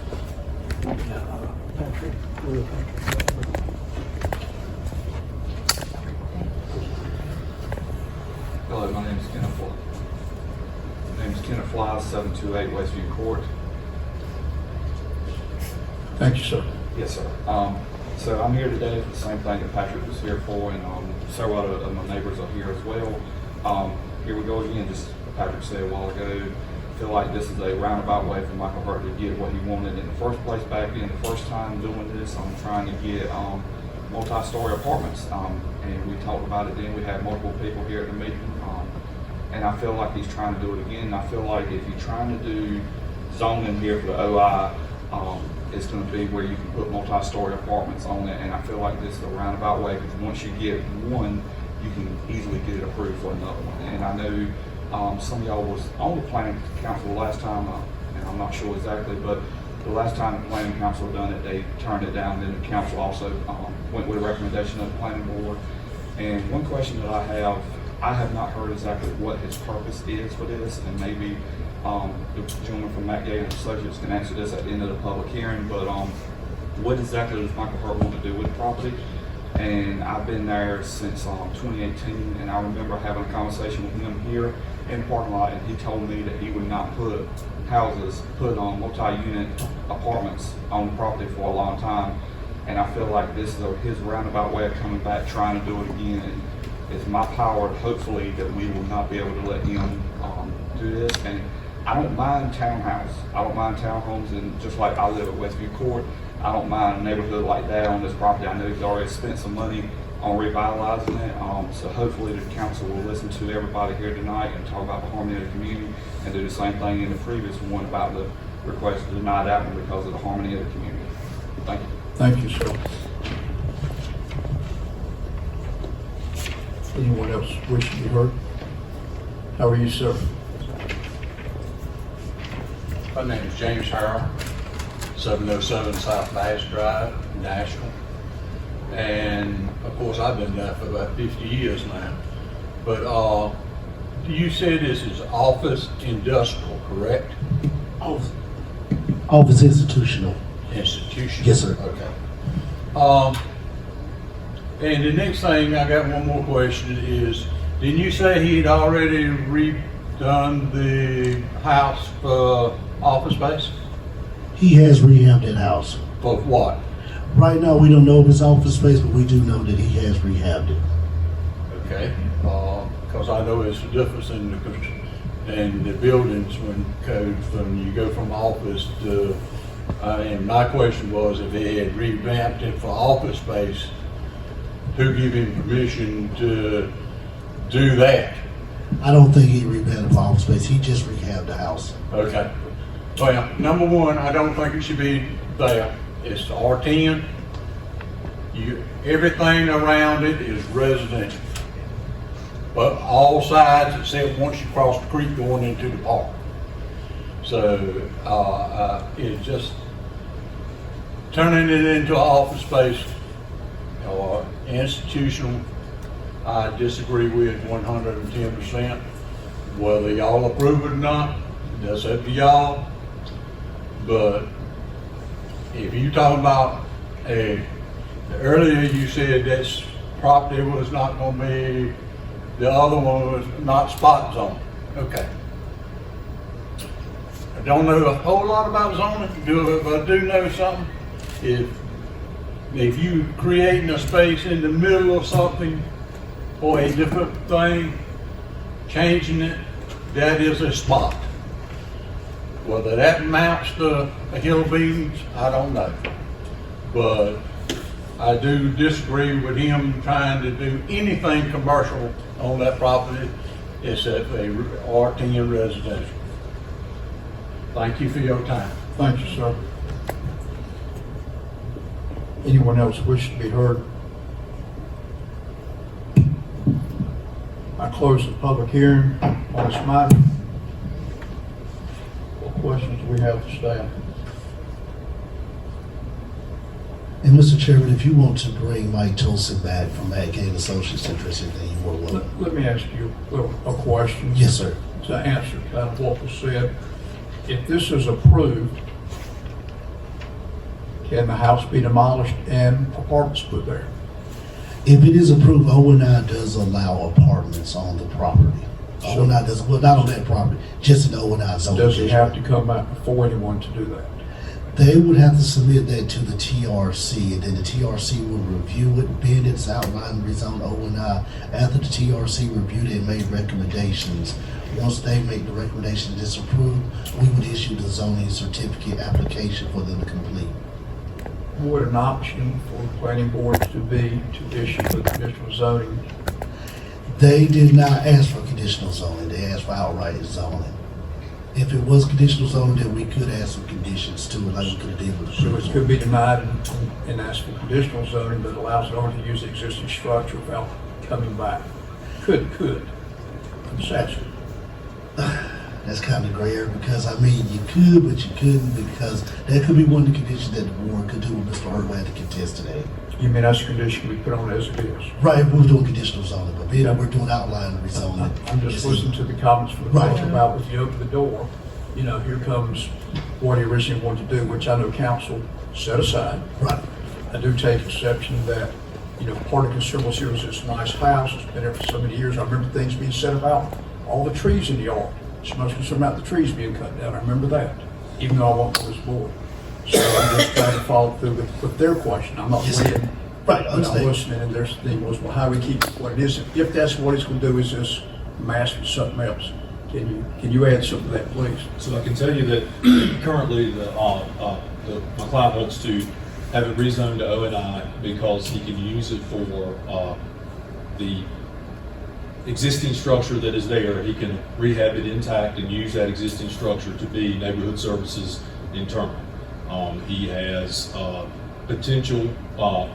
Hello, my name is Kenneth Fly. My name is Kenneth Fly, 728 Westview Court. Thank you, sir. Yes, sir. So I'm here today for the same thing that Patrick was here for, and several of my neighbors are here as well. Here we go again, just Patrick said a while ago, I feel like this is a roundabout way for Michael Hurt to get what he wanted in the first place. Back in the first time doing this, I'm trying to get multi-story apartments, and we talked about it then. We had multiple people here at the meeting, and I feel like he's trying to do it again. And I feel like if you're trying to do zoning here for the OI, it's going to be where you can put multi-story apartments on it, and I feel like this is a roundabout way, because once you get one, you can easily get it approved for another one. And I know some of y'all was on the planning council last time, and I'm not sure exactly, but the last time the planning council done it, they turned it down. Then the council also went with a recommendation of the planning board. And one question that I have not heard exactly what his purpose is for this, and maybe the gentleman from Matt Gay and Associates can answer this at the end of the public hearing, but what exactly does Michael Hurt want to do with the property? And I've been there since 2018, and I remember having a conversation with him here in the parking lot, and he told me that he would not put on multi-unit apartments on the property for a long time. And I feel like this is his roundabout way of coming back, trying to do it again. And it's my power, hopefully, that we will not be able to let him do this. And I don't mind townhouse. I don't mind townhomes, and just like I live at Westview Court, I don't mind a neighborhood like that on this property. I know he's already spent some money on revitalizing it. So hopefully the council will listen to everybody here tonight and talk about the harmony of the community, and do the same thing in the previous one about the request to deny that one because of the harmony of the community. Thank you. Thank you, sir. Anyone else wish to be heard? How are you, sir? My name is James Harrell, 707 South Bass Drive, Nashville. And of course, I've been there for about 50 years now. But you said this is office industrial, correct? Office institutional. Institutional? Yes, sir. Okay. And the next thing, I got one more question is, didn't you say he'd already redone the house for office space? He has rehabbed that house. For what? Right now, we don't know of his office space, but we do know that he has rehabbed it. Okay, because I know it's a difference in the buildings when code from you go from office to. And my question was, if they had revamped it for office space, who gave him permission to do that? I don't think he revamped it for office space. He just rehabbed the house. Okay. Well, number one, I don't think it should be there. It's R10. Everything around it is residential, but all sides except once you cross the creek going into the park. So it's just turning it into an office space or institutional. I disagree with 110%. Whether y'all approve it or not, that's up to y'all. But if you talking about earlier you said this property was not going to be, the other one was not spot zone. Okay. I don't know a whole lot about zoning, but I do know something. If if you creating a space in the middle of something or a different thing, changing it, that is a spot. Whether that amounts to a hill of beans, I don't know. But I do disagree with him trying to do anything commercial on that property except a R10 residential. Thank you for your time. Thank you, sir. Anyone else wish to be heard? I close the public hearing on this matter. What questions do we have for staff? And Mr. Chairman, if you want to bring Mike Tolson back from Matt Gain Associates Interest, anything you want to look. Let me ask you a question. Yes, sir. To answer kind of what was said. If this is approved, can the house be demolished and apartments put there? If it is approved, O&I does allow apartments on the property. So- O&I does, well, not on that property, just in O&I zone. Does he have to come back before anyone to do that? They would have to submit that to the TRC, and then the TRC will review it, bid its outline, rezone O&I. After the TRC reviewed it and made recommendations, once they make the recommendation that's approved, we would issue the zoning certificate application for them to complete. Would an option for the planning board to be to issue the conditional zoning? They did not ask for conditional zoning, they asked for outright zoning. If it was conditional zoning, then we could add some conditions to it, like we could deal with the So it approval. could be denied and ask for conditional zoning that allows the owner to use the existing structure without coming back. Could. I'm just asking. That's kind of gray area, because I mean, you could, but you couldn't, because that could be one of the conditions that the board could do with Mr. Hurt had to contest today. You mean that's a condition we put on as it is? Right, we're doing conditional zoning, but then we're doing outline and rezoning. I'm just listening to the comments from the Right. council about if you open the door, you know, here comes what he originally wanted to do, which I know council set aside. Right. I do take exception that, you know, part of concern was here was this nice house, it's been there for so many years. I remember things being said about all the trees in the yard. So much concern about the trees being cut down. I remember that, even though I wasn't on this board. So I'm just trying to follow through with their question. I'm not Yes, reading. Right, I I'm understand. listening, and their thing was, well, how do we keep what it is? If that's what it's going to do, is just mask with something else. Can you add something to that, please? So I can tell you that currently my client wants to have it rezoned to O&I because he can use it for the existing structure that is there. He can rehab it intact and use that existing structure to be neighborhood services internal. He has potential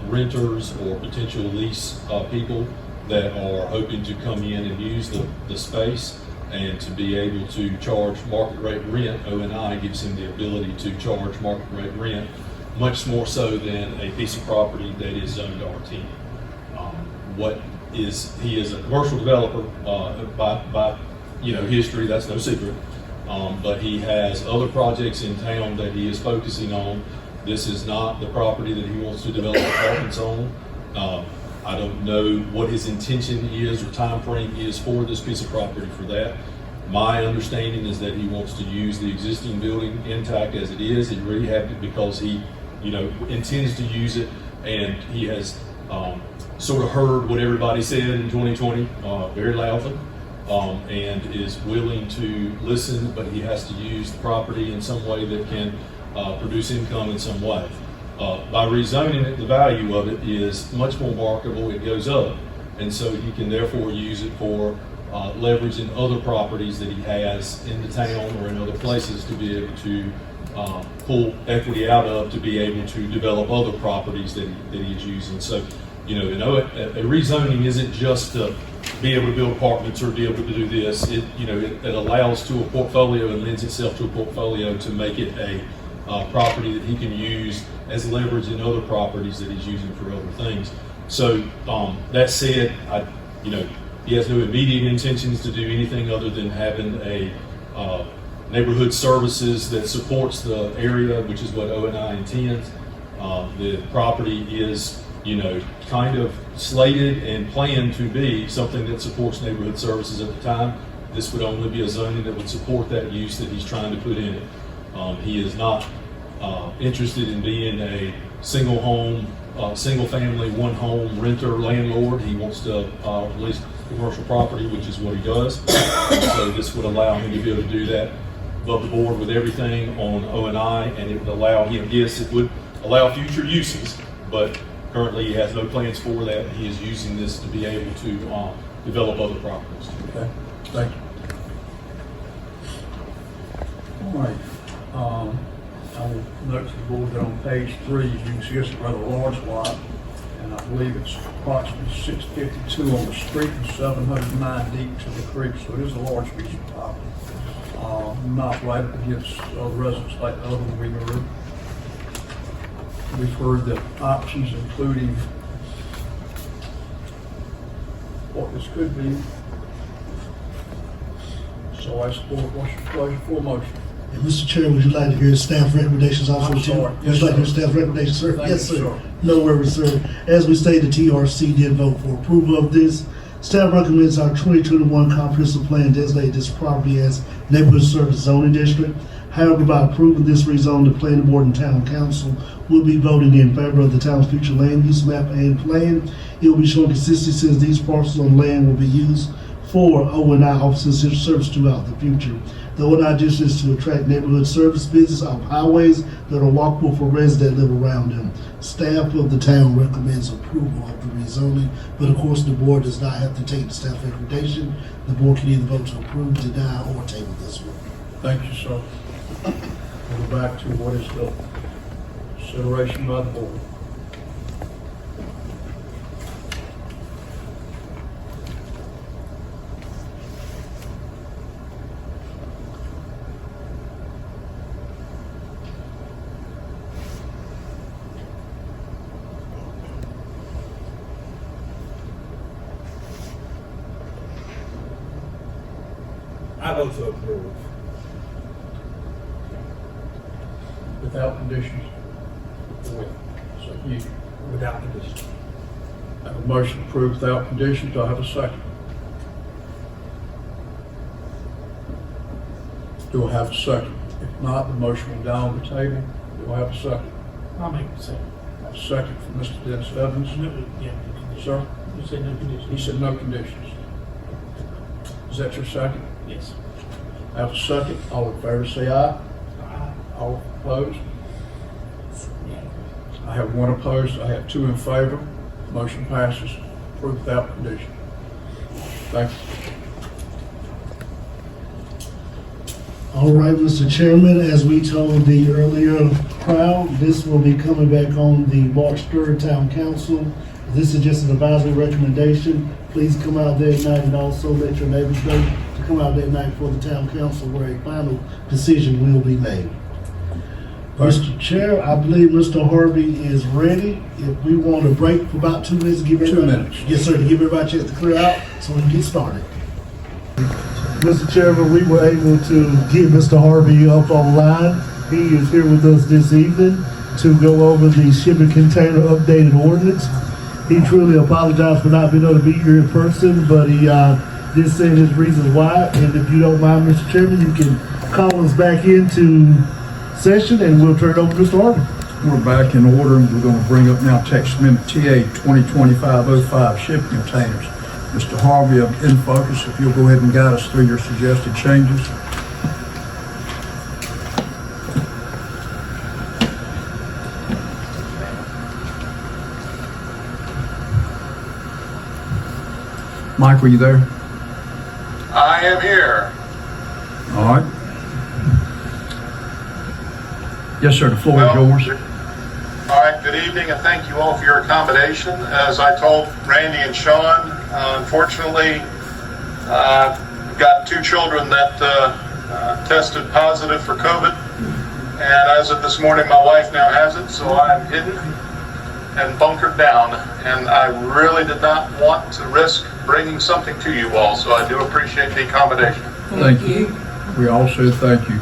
renters or potential lease people that are hoping to come in and use the space and to be able to charge market rate rent. O&I gives him the ability to charge market rate rent, much more so than a piece of property that is zoned R10. He is a commercial developer by history, that's no secret. But he has other projects in town that he is focusing on. This is not the property that he wants to develop apartments on. I don't know what his intention is or time frame is for this piece of property for that. My understanding is that he wants to use the existing building intact as it is. He rehabbed it because he, intends to use it, and he has sort of heard what everybody said in 2020 very loudly, and is willing to listen, but he has to use the property in some way that can produce income in some way. By rezoning it, the value of it is much more marketable, it goes up. And so he can therefore use it for leverage in other properties that he has in the town or in other places to be able to pull equity out of, to be able to develop other properties that he is using. So, a rezoning isn't just to be able to build apartments or be able to do this. It allows to a portfolio and lends itself to a portfolio to make it a property that he can use as leverage in other properties that he's using for other things. So that said, he has no immediate intentions to do anything other than having a neighborhood services that supports the area, which is what O&I intends. The property is, kind of slated and planned to be something that supports neighborhood services at the time. This would only be a zoning that would support that use that he's trying to put in it. He is not interested in being a single home single-family, one-home renter landlord. He wants to lease commercial property, which is what he does. So this would allow him to be able to do that above the board with everything on O&I, and it would allow him, yes, it would allow future uses, but currently he has no plans for that. He is using this to be able to develop other properties. Okay, thank you. All right, I will note to the board that on page 3, you can see it's a rather large lot, and I believe it's approximately 652 on the street and 709 deep to the creek, so it is a large piece of property. Not right up against other residents like the other one we heard. We've heard the options including what this could be. So I support what's your pleasure for a motion. And Mr. Chair, would you like to hear staff recommendations also? I'm too? sorry. Would you like to hear staff recommendations, sir? Thank Yes, you, sir. sir. No worries, sir. As we stated, the TRC did vote for approval of this. Staff recommends our 2021 comprehensive plan designate this property as neighborhood service zoning district. However, by approving this rezone, the planning board and town council will be voting in favor of the town's future land use map and plan. It will be showing consistency since these parcels of land will be used for O&I offices and service throughout the future. The O&I district is to attract neighborhood service business off highways that are walkable for residents that live around them. Staff of the town recommends approval of the rezoning, but of course the board does not have to take the staff recommendation. The board can either vote to approve, deny, or table this one. Thank you, sir. We'll go back to what is the consideration by the board. I vote to approve. Without conditions? With. So you, Without condition. I have a motion approved without conditions. Do I have a second? Do I have a second? If not, the motion will down the table. Do I have a second? I'll make the second. I have a second from Mr. Dennis Evans. Yeah, no condition. Sir? You said no condition. He said no conditions. Is that your second? Yes. I have a second. All in favor say aye. Aye. All opposed? I have one opposed. I have two in favor. Motion passes. Approved without condition. Thank you. All right, Mr. Chairman, as we told the earlier crowd, this will be coming back on the March 3rd Town Council. This is just an advisory recommendation. Please come out that night and also let your neighbors know to come out that night for the Town Council where a final decision will be made. Mr. Chair, I believe Mr. Harvey is ready. If we want to break for about 2 minutes, give everybody. 2 minutes. Yes, sir, to give everybody a chance to clear out so we can get started. Mr. Chairman, we were able to get Mr. Harvey up online. He is here with us this evening to go over the shipping container updated ordinance. He truly apologized for not being able to be here in person, but he did say his reasons why. And if you don't mind, Mr. Chairman, you can call us back into session and we'll turn it over to Mr. Harvey. We're back in order. We're going to bring up now text amendment TA 2025-05 shipping containers. Mr. Harvey of In Focus, if you'll go ahead and guide us through your suggested changes. Mike, were you there? I am here. All right. Yes, sir, the floor is yours. All right, good evening, and thank you all for your accommodation. As I told Randy and Sean, unfortunately, we've got 2 children that tested positive for COVID, and as of this morning, my wife now has it, so I'm hidden and bunkered down, and I really did not want to risk bringing something to you all, so I do appreciate the accommodation. Thank you. We also thank you.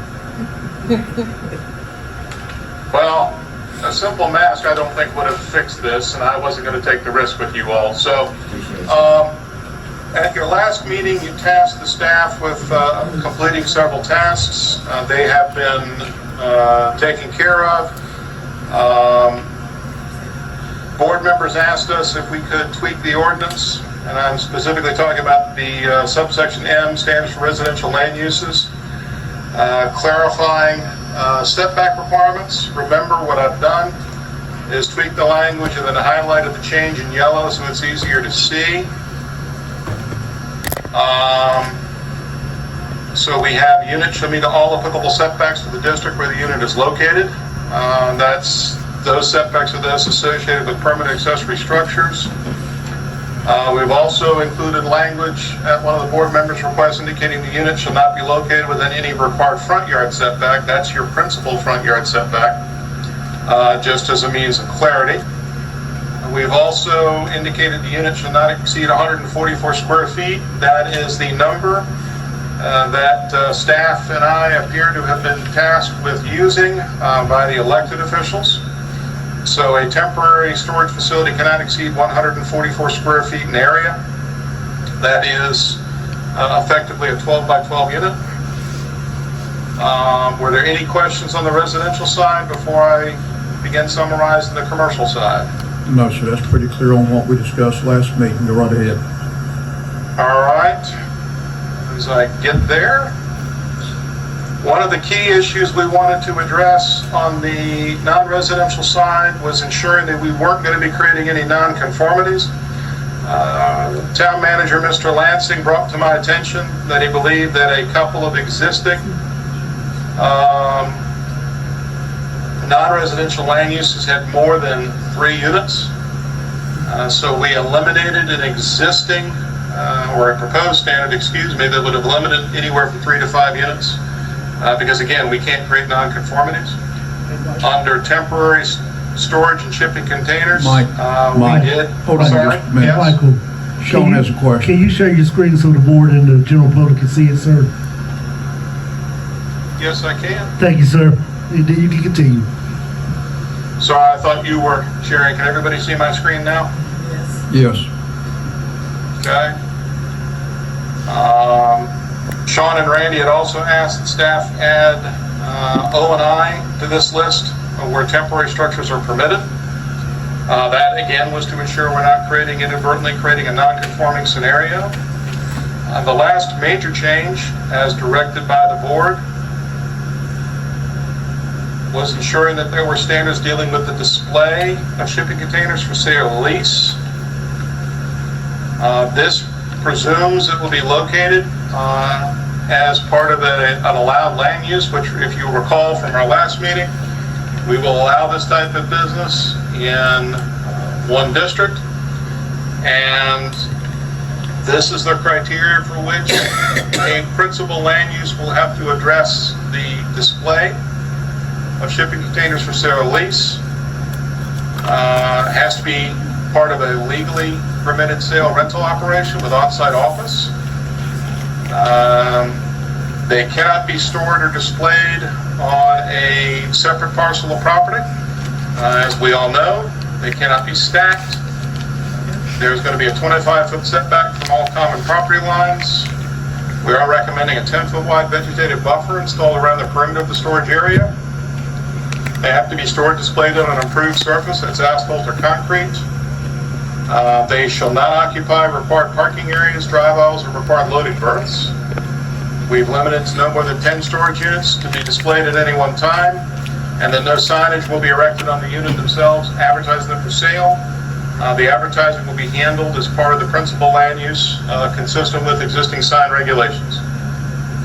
Well, a simple mask I don't think would have fixed this, and I wasn't going to take the risk with you all. So, at your last meeting, you tasked the staff with completing several tasks. They have been taken care of. Board members asked us if we could tweak the ordinance, and I'm specifically talking about the subsection M, standards for residential land uses, clarifying setback requirements. Remember, what I've done is tweak the language and then highlighted the change in yellow so it's easier to see. So we have units shall meet all applicable setbacks to the district where the unit is located. Those setbacks are those associated with permanent accessory structures. We've also included language at one of the board members' requests indicating the unit shall not be located within any required front yard setback. That's your principal front yard setback, just as a means of clarity. We've also indicated the unit shall not exceed 144 square feet. That is the number that staff and I appear to have been tasked with using by the elected officials. So a temporary storage facility cannot exceed 144 square feet in area. That is effectively a 12 by 12 unit. Were there any questions on the residential side before I begin summarizing the commercial side? No, sir, that's pretty clear on what we discussed last meeting. Go right ahead. All right. As I get there, one of the key issues we wanted to address on the non-residential side was ensuring that we weren't going to be creating any non-conformities. Town manager, Mr. Lansing, brought to my attention that he believed that a couple of existing non-residential land uses had more than 3 units. So we eliminated an existing, or a proposed standard, excuse me, that would have limited anywhere from 3 to 5 units. Because again, we can't create non-conformities. Under temporary storage and shipping containers, Mike, we did. Hold on Sorry, just a minute. yes. Michael. Sean has a question. Can you share your screen so the board and the general public can see it, sir? Yes, I can. Thank you, sir. And then you can continue. Sorry, I thought you were sharing. Can everybody see my screen now? Yes. Okay. Sean and Randy had also asked that staff add O&I to this list where temporary structures are permitted. That again was to ensure we're not inadvertently creating a non-conforming scenario. The last major change, as directed by the board, was ensuring that there were standards dealing with the display of shipping containers for sale or lease. This presumes it will be located as part of an allowed land use, which, if you recall from our last meeting, we will allow this type of business in one district, and this is the criteria for which a principal land use will have to address the display of shipping containers for sale or lease. It has to be part of a legally permitted sale rental operation with on-site office. They cannot be stored or displayed on a separate parcel of property. As we all know, they cannot be stacked. There's going to be a 25-foot setback from all common property lines. We are recommending a 10-foot wide vegetative buffer installed around the perimeter of the storage area. They have to be stored, displayed on an improved surface that's asphalt or concrete. They shall not occupy required parking areas, drive aisles, or required loading berths. We've limited to no more than 10 storage units to be displayed at any one time, and then no signage will be erected on the unit themselves advertising them for sale. The advertising will be handled as part of the principal land use, consistent with existing sign regulations.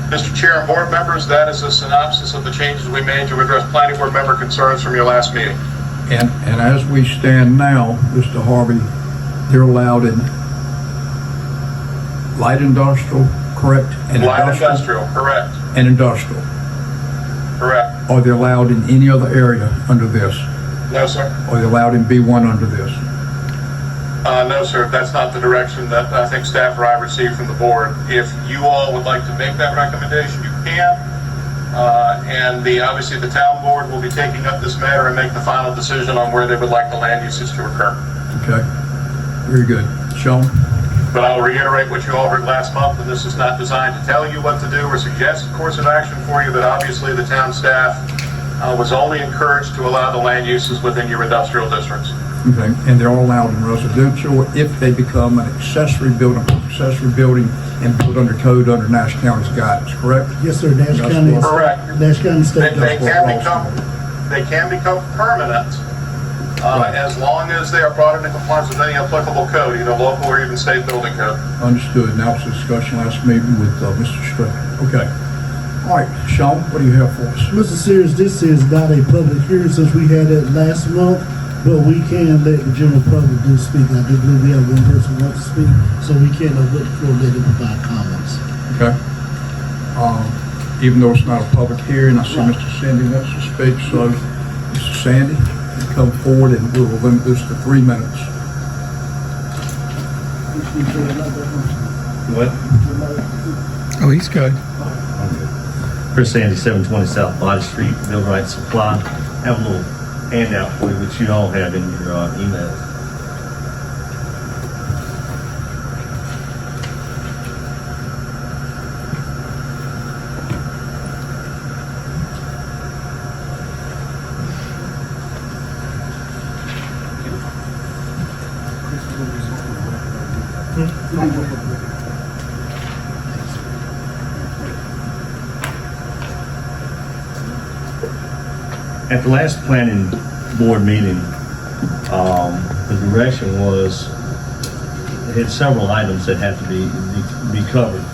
Mr. Chair and board members, that is a synopsis of the changes we made to address planning board member concerns from your last meeting. And as we stand now, Mr. Harvey, they're allowed in light industrial, correct? And Light industrial, correct. And industrial. Correct. Are they allowed in any other area under this? No, sir. Are they allowed in B1 under this? No, sir. That's not the direction that I think staff or I received from the board. If you all would like to make that recommendation, you can. And obviously the town board will be taking up this matter and make the final decision on where they would like the land uses to occur. Okay. Very good. Sean? But I'll reiterate what you all heard last month, and this is not designed to tell you what to do or suggest a course of action for you, but obviously the town staff was only encouraged to allow the land uses within your industrial districts. Okay, and they're all allowed in residential if they become an accessory building and built under code under Nash County's guidance, correct? Yes, sir, Nash That's County. what- Correct. Nash County State. They can become permanent, as long as they are brought into compliance with any applicable code, either local or even state building code. Understood. Now it's a discussion last meeting with Mr. Strickland. Okay. All right, Sean, what do you have for us? Mr. Sears, this is not a public hearing since we had it last month, but we can let the general public do speak. I do believe we have one person who wants to speak, so we can open the floor, let them provide comments. Okay. Even though it's not a public hearing, I see Mr. Sandy wants to speak, so Mr. Sandy, you come forward and we will limit this to 3 minutes. What? Oh, he's good. Chris Sandy, 720 South Body Street, Millwright Supply. I have a little handout for you, which you all have in your email. At the last planning board meeting, the direction was, it had several items that had to be covered.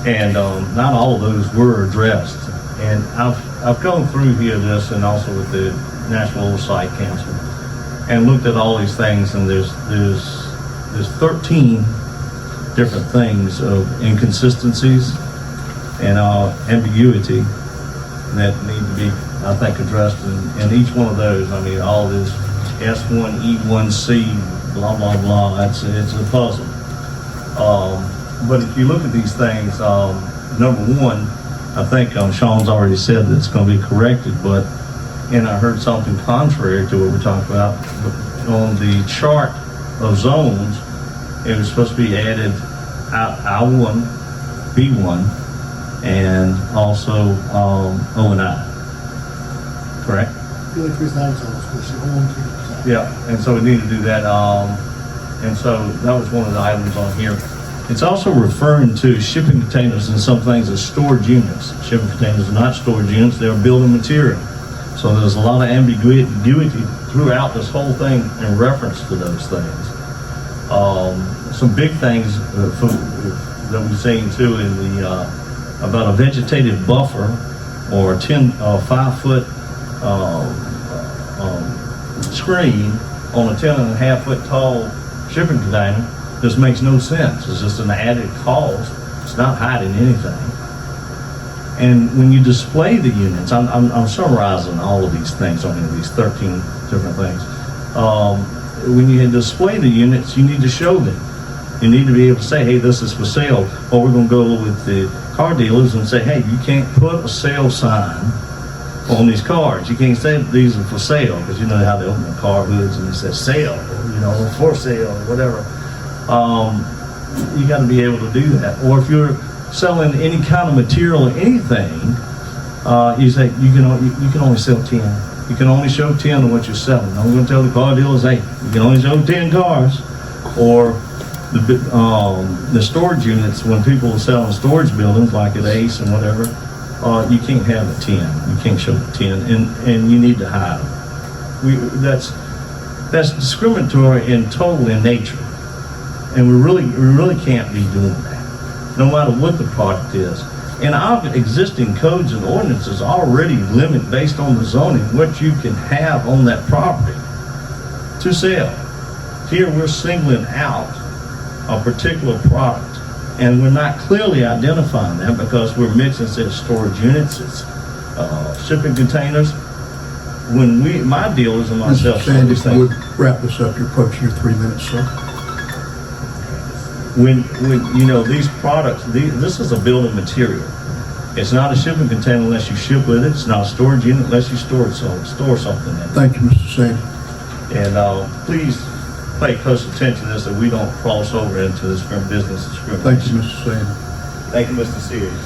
And not all of those were addressed. And I've gone through here this and also with the National Oversight Council and looked at all these things, and there's 13 different things of inconsistencies and ambiguity that need to be, I think, addressed in each one of those. I mean, all this S1, E1C, blah, blah, blah, it's a puzzle. But if you look at these things, number one, I think Sean's already said that it's going to be corrected, and I heard something contrary to what we're talking about. On the chart of zones, it was supposed to be added I1, B1, and also O and I. Correct? Yeah, and so we need to do that. And so that was one of the items on here. It's also referring to shipping containers and some things as storage units. Shipping containers are not storage units, they're building material. So there's a lot of ambiguity throughout this whole thing in reference to those things. Some big things that we've seen too in the about a vegetative buffer or a 5-foot screen on a 10.5-foot tall shipping container just makes no sense. It's just an added cost. It's not hiding anything. And when you display the units, I'm summarizing all of these things on here, these 13 different things. When you display the units, you need to show them. You need to be able to say, hey, this is for sale. Or we're going to go with the car dealers and say, hey, you can't put a sale sign on these cars. You can't say these are for sale, because you know how they open the car hoods and it says sale, or, for sale, or whatever. You got to be able to do that. Or if you're selling any kind of material or anything, you say you can only sell 10. You can only show 10 of what you're selling. I'm going to tell the car dealers, hey, you can only show 10 cars. Or the storage units, when people are selling storage buildings like at Ace and whatever, you can't have a 10. You can't show the 10, and you need to hide them. That's discriminatory in total in nature, and we really can't be doing that, no matter what the product is. And our existing codes and ordinances already limit, based on the zoning, what you can have on that property to sell. Here we're singling out a particular product, and we're not clearly identifying that because we're mixing, say, storage units, it's shipping containers. When my dealers and myself, Mr. Sandy, if you would wrap this up, you're approaching your 3 minutes, sir. when these products, this is a building material. It's not a shipping container unless you ship with it. It's not a storage unit unless you store something in it. Thank you, Mr. Sandy. And please pay close attention to this, so we don't cross over into this from business discrimination. Thank you, Mr. Sandy. Thank you, Mr. Sears.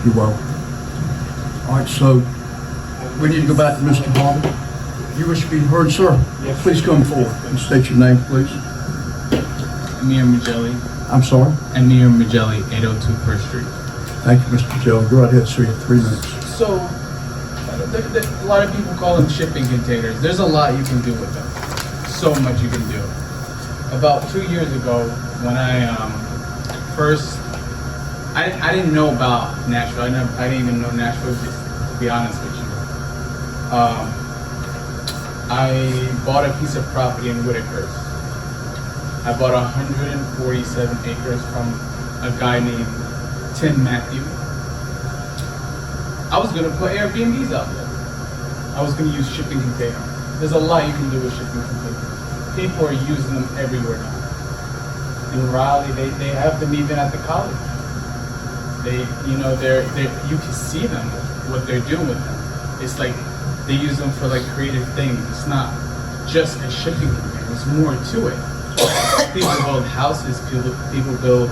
You're welcome. All right, so we need to go back to Mr. Barber. You wish to be heard, sir? Yes. Please come forward and state your name, please. Amir Majelli, I'm sorry. Amir Majelli, 802 First Street. Thank you, Mr. Joe. Go right ahead, sir. You have 3 minutes. So, a lot of people call them shipping containers. There's a lot you can do with them. So much you can do. About 2 years ago, when I I didn't know about Nashville. I didn't even know Nashville, to be honest with you. I bought a piece of property in Whitakers. I bought 147 acres from a guy named Tim Matthew. I was gonna put Airbnbs out there. I was gonna use shipping containers. There's a lot you can do with shipping containers. People are using them everywhere now. In Raleigh, they have them even at the college. They're you can see them, what they're doing with them. It's like they use them for like creative things. It's not just a shipping container. There's more to it. People build houses, people build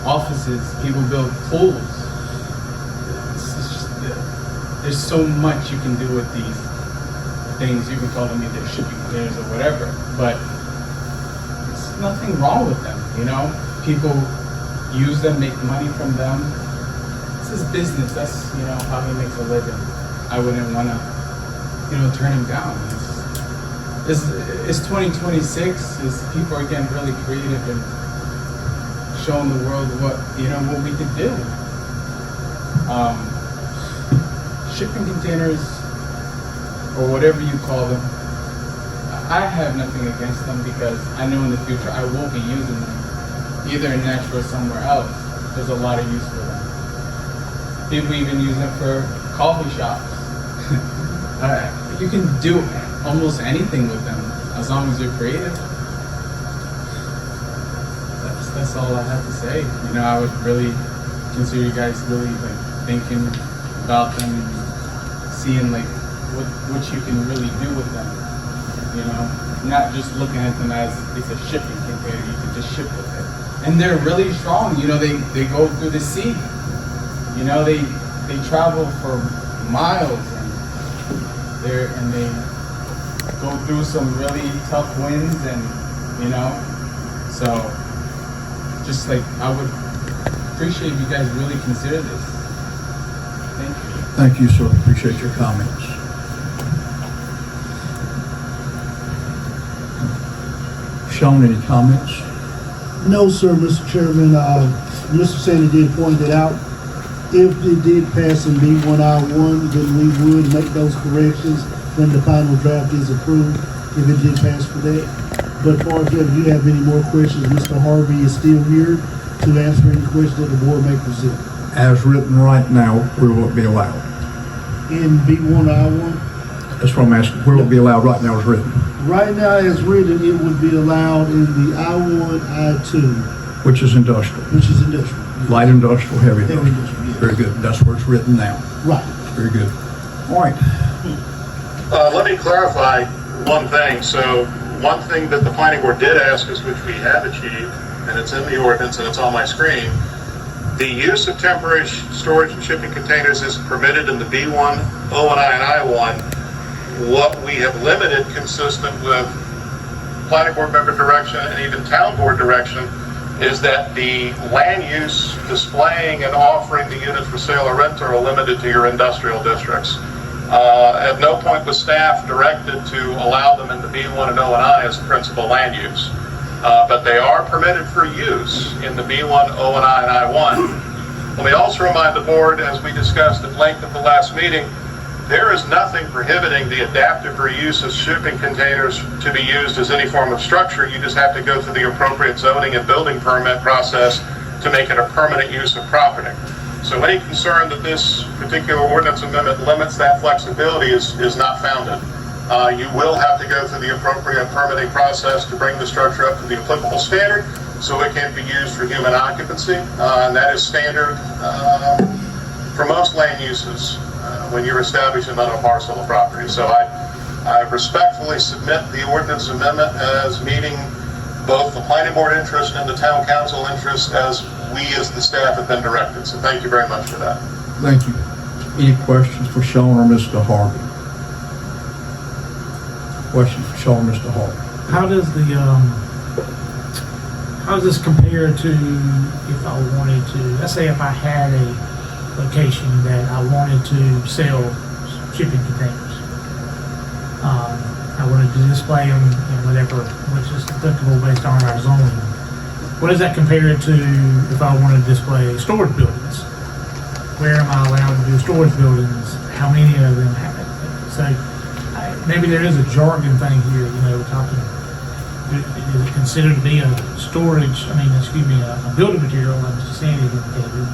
offices, people build pools. There's so much you can do with these things. You can call them either shipping containers or whatever, but there's nothing wrong with them, you know? People use them, make money from them. This is business. That's, how he makes a living. I wouldn't want to, turn him down. It's 2026. People are getting really creative and showing the world what we could do. Shipping containers, or whatever you call them, I have nothing against them because I know in the future I will be using them, either in Nashville or somewhere else. There's a lot of use for them. People even use them for coffee shops. You can do almost anything with them as long as you're creative. That's all I have to say. I would really consider you guys really thinking about them and seeing what you can really do with them. Not just looking at them as it's a shipping container. You can just ship with it. And they're really strong. They go through the sea. They travel for miles and they go through some really tough winds and so just I would appreciate if you guys really consider this. Thank you. Thank you, sir. Appreciate your comments. Sean, any comments? No, sir, Mr. Chairman. Mr. Sandy did point it out. If it did pass in B1I1, then we would make those corrections when the final draft is approved, if it did pass for that. But far as if you have any more questions, Mr. Harvey is still here to answer any questions that the board may present. As written right now, where will it be allowed? In B1I1? That's what I'm asking. Where will it be allowed right now as written? Right now, as written, it would be allowed in the I1, I2. Which is industrial. Which is industrial. Light industrial, heavy industrial. Heavy industrial, yes. Very good. That's where it's written now. Right. Very good. All right. Let me clarify one thing. So one thing that the planning board did ask us, which we have achieved, and it's in the ordinance and it's on my screen, the use of temporary storage and shipping containers is permitted in the B1, O&I, and I1. What we have limited, consistent with planning board member direction and even town board direction, is that the land use displaying and offering the units for sale or rent are limited to your industrial districts. At no point was staff directed to allow them in the B1 and O&I as principal land use. But they are permitted for use in the B1, O&I, and I1. Let me also remind the board, as we discussed at length at the last meeting, there is nothing prohibiting the adaptive reuse of shipping containers to be used as any form of structure. You just have to go through the appropriate zoning and building permit process to make it a permanent use of property. So any concern that this particular ordinance amendment limits that flexibility is not founded. You will have to go through the appropriate permitting process to bring the structure up to the applicable standard so it can be used for human occupancy, and that is standard for most land uses when you're establishing on a parcel of property. So I respectfully submit the ordinance amendment as meeting both the planning board interest and the town council interest as we as the staff have been directed. So thank you very much for that. Thank you. Any questions for Sean or Mr. Harvey? question for Sean, Mr. Hall. How does this compare to if I wanted to, let's say if I had a location that I wanted to sell shipping containers. I wanted to display them in whatever, which is applicable based on our zoning. What does that compare to if I wanted to display storage buildings? Where am I allowed to do storage buildings? How many of them have it? So maybe there is a jargon thing here, you know, we're talking, is it considered to be a building material, like Mr. Sandy indicated?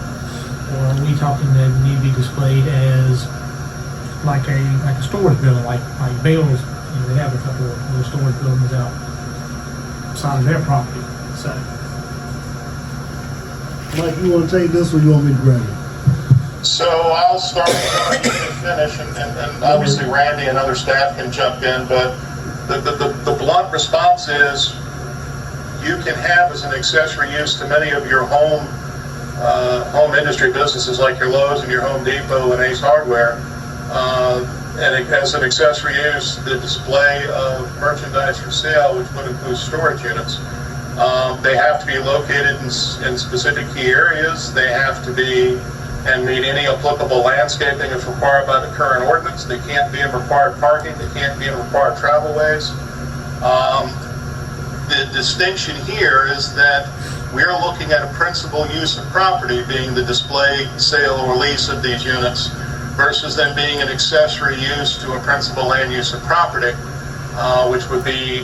Or are we talking that it need to be displayed as like a storage building, like Bales, you know, they have a couple of little storage buildings outside of their property, so. Mike, you want to take this or you want me to grab it? So I'll start with you can finish, and obviously Randy and other staff can jump in, but the blunt response is you can have as an accessory use to many of your home industry businesses like your Lowe's and your Home Depot and Ace Hardware, and as an accessory use, the display of merchandise for sale, which would include storage units. They have to be located in specific key areas. They have to be and meet any applicable landscaping if required by the current ordinance. They can't be in required parking. They can't be in required travel ways. The distinction here is that we're looking at a principal use of property being the display, sale, or lease of these units versus them being an accessory use to a principal land use of property, which would be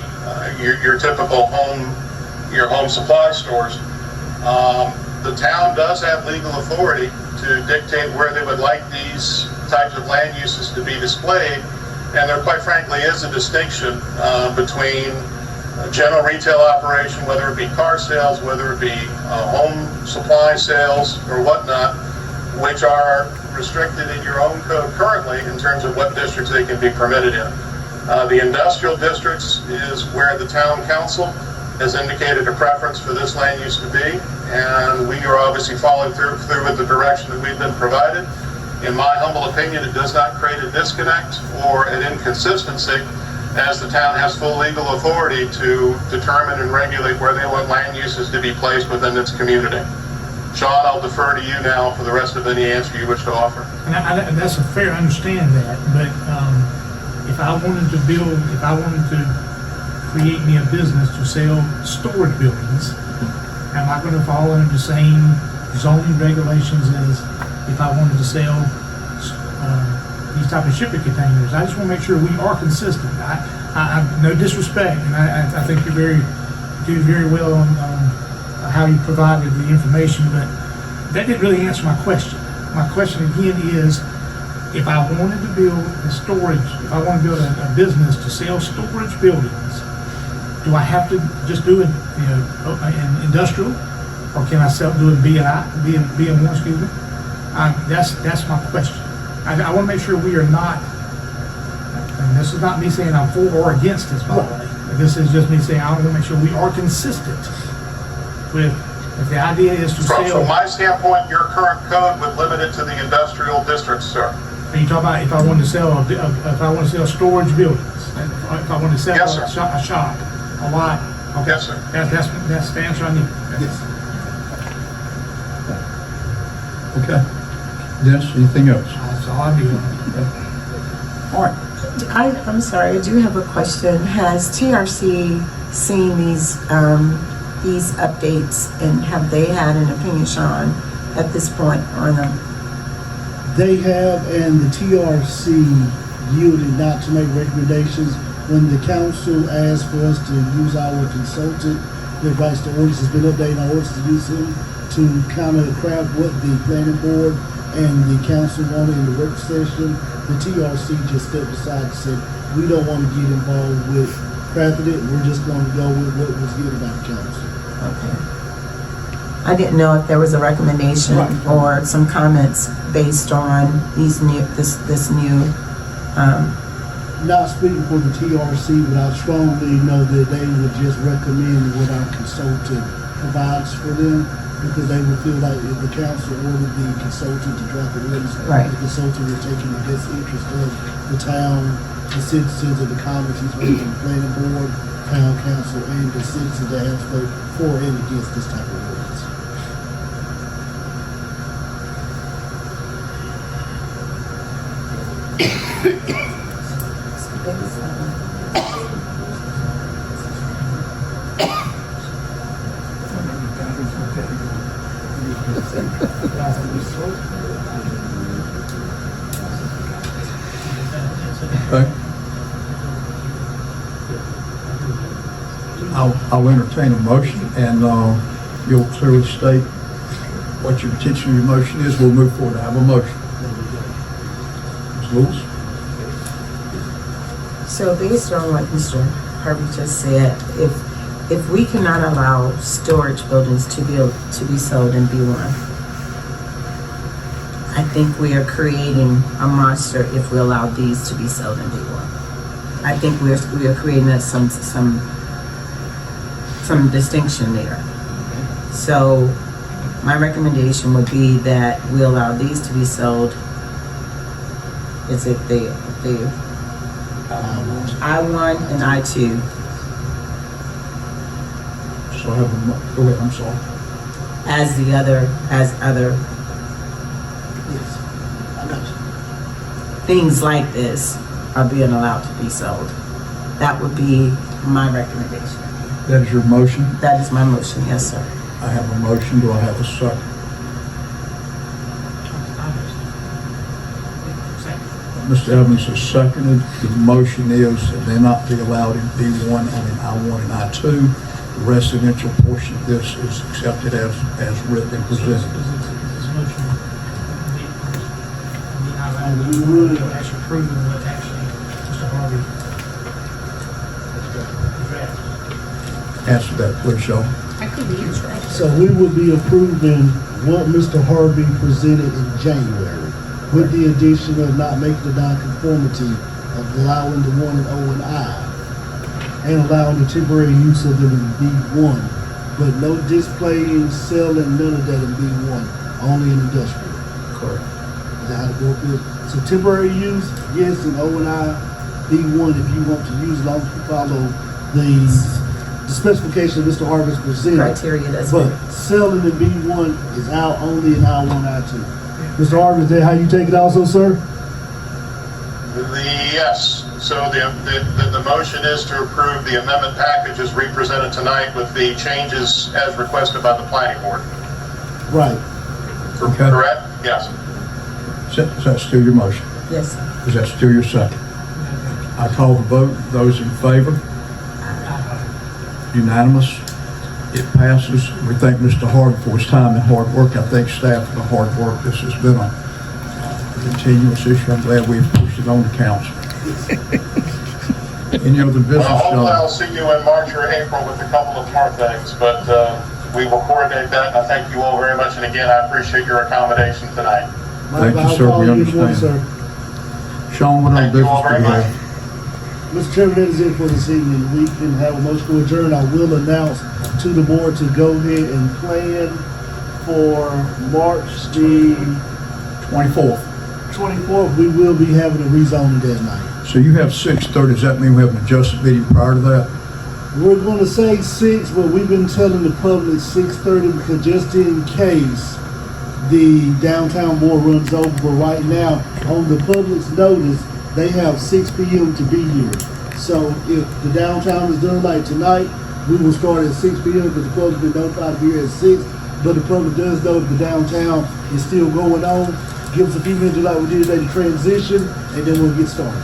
your typical home supply stores. The town does have legal authority to dictate where they would like these types of land uses to be displayed, and there quite frankly is a distinction between general retail operation, whether it be car sales, whether it be home supply sales or whatnot, which are restricted in your own code currently in terms of what districts they can be permitted in. The industrial districts is where the town council has indicated a preference for this land use to be, and we are obviously following through with the direction that we've been provided. In my humble opinion, it does not create a disconnect or an inconsistency, as the town has full legal authority to determine and regulate where they want land uses to be placed within its community. Sean, I'll defer to you now for the rest of any answer you wish to offer. And that's a fair, I understand that, but if I wanted to create me a business to sell storage buildings, am I going to fall under the same zoning regulations as if I wanted to sell these type of shipping containers? I just want to make sure we are consistent. I no disrespect, and I think you do very well on how you provided the information, but that didn't really answer my question. My question again is, if I wanted to build a business to sell storage buildings, do I have to just do it, in industrial, or can I do it BM1, excuse me? That's my question. I want to make sure we are not, and this is not me saying I'm for or against this, by the way. This is just me saying I want to make sure we are consistent with, if the idea is to sell. From my standpoint, your current code would limit it to the industrial districts, sir. Are you talking about if I wanted to sell storage buildings, if I wanted to sell a shop, a lot? Okay. Yes, sir. That's the answer I need. Yes. Okay. Dennis, anything else? That's all I need. All right. I'm sorry, I do have a question. Has TRC seen these updates, and have they had an opinion, Sean, at this point or no? They have, and the TRC yielded not to make recommendations. When the council asked for us to use our consultant, the advice to ordinance has been updated, our ordinance to use him to kind of craft what the planning board and the council wanted in the work session. The TRC just stepped aside and said, we don't want to get involved with crafting it, we're just going to go with what was given by the council. Okay. I didn't know if there was a recommendation or some comments based on this new. Not speaking for the TRC, but I strongly know that they would just recommend what our consultant provides for them, because they would feel like if the council ordered the consultant to draft the ordinance, the consultant would take in the best interest of the town the citizens and the comments he's made from the planning board, town council, and the citizens that have spoke for and against this type of ordinance. Okay. I'll entertain a motion, and you'll clearly state what your intention of your motion is. We'll move forward. I have a motion. Ms. Lewis? So based on what Mr. Harvey just said, if we cannot allow storage buildings to be sold in B1, I think we are creating a monster if we allow these to be sold in B1. I think we are creating some distinction there. So my recommendation would be that we allow these to be sold. Is it the I1 and I2? So I have go ahead, I'm sorry. As other Yes, I got you. things like this are being allowed to be sold. That would be my recommendation. That is your motion. That is my motion, yes, sir. I have a motion. Do I have a second? Mr. Evans has seconded. The motion is that they not be allowed in B1 and in I1 and I2. The residential portion of this is accepted as written and presented. We would actually approve what actually Mr. Harvey drafted. Answer that, please, Sean. I couldn't answer it. So we would be approving what Mr. Harvey presented in January, with the addition of not making the nonconformity of allowing the 1 and O and I, and allowing the temporary use of them in B1, but no displaying, selling, none of that in B1, only in industrial. Correct. Is that how the board feels? So temporary use, yes, in O and I, B1 if you want to use, as long as you follow the specification Mr. Harvey's presented. Criteria, that's But right. selling in B1 is out only in I1, I2. Mr. Harvey, is that how you take it also, sir? Yes, so the motion is to approve the amendment package as represented tonight with the changes as requested by the planning board. Right. Okay. Correct? Yes. Is that still your motion? Yes, sir. Is that still your second? I call the vote. Those in favor? Unanimous. It passes. We thank Mr. Harvey for his time and hard work. I thank staff for the hard work. This has been a continuous issue. I'm glad we've pushed it on to council. Any other business, Well, hopefully I'll Sean? see you in March or April with a couple of more things, but we will coordinate that. And I thank you all very much. And again, I appreciate your accommodation tonight. Thank you, I'll sir. call We you in the morning, understand. sir. Sean, what other Thank you all business do very we much. have? Mr. Chairman, that is it for this evening. We can have a motion to adjourn. I will announce to the board to go ahead and plan for March the 24th. 24th. We will be having a rezoning that night. So you have 6:30. Does that mean we have an adjusted meeting prior to that? We're going to say 6, but we've been telling the public 6:30 because just in case the downtown board runs over. But right now, on the public's notice, they have 6 p.m. to be here. So if the downtown is done like tonight, we will start at 6 p.m. because the public will be notified to be here at 6. But the public does know if the downtown is still going on. Give us a few minutes like we did today to transition, and then we'll get started.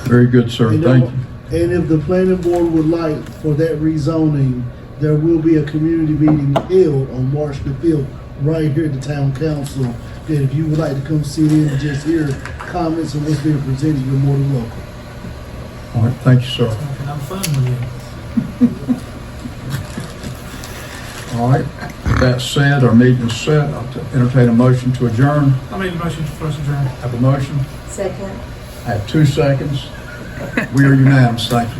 Very good, sir. And Thank you. And if the planning board would like for that rezoning, there will be a community meeting held on March the 5th, right here at the town council. That if you would like to come sit in and just hear comments on what's being presented, you're more than welcome. All right. Thank you, sir. Have fun with you. All right. With that said, our meeting is set. I'll entertain a motion to adjourn. I made the motion for us to adjourn. Have a motion. Second. I have 2 seconds. We are unanimous. Thank you.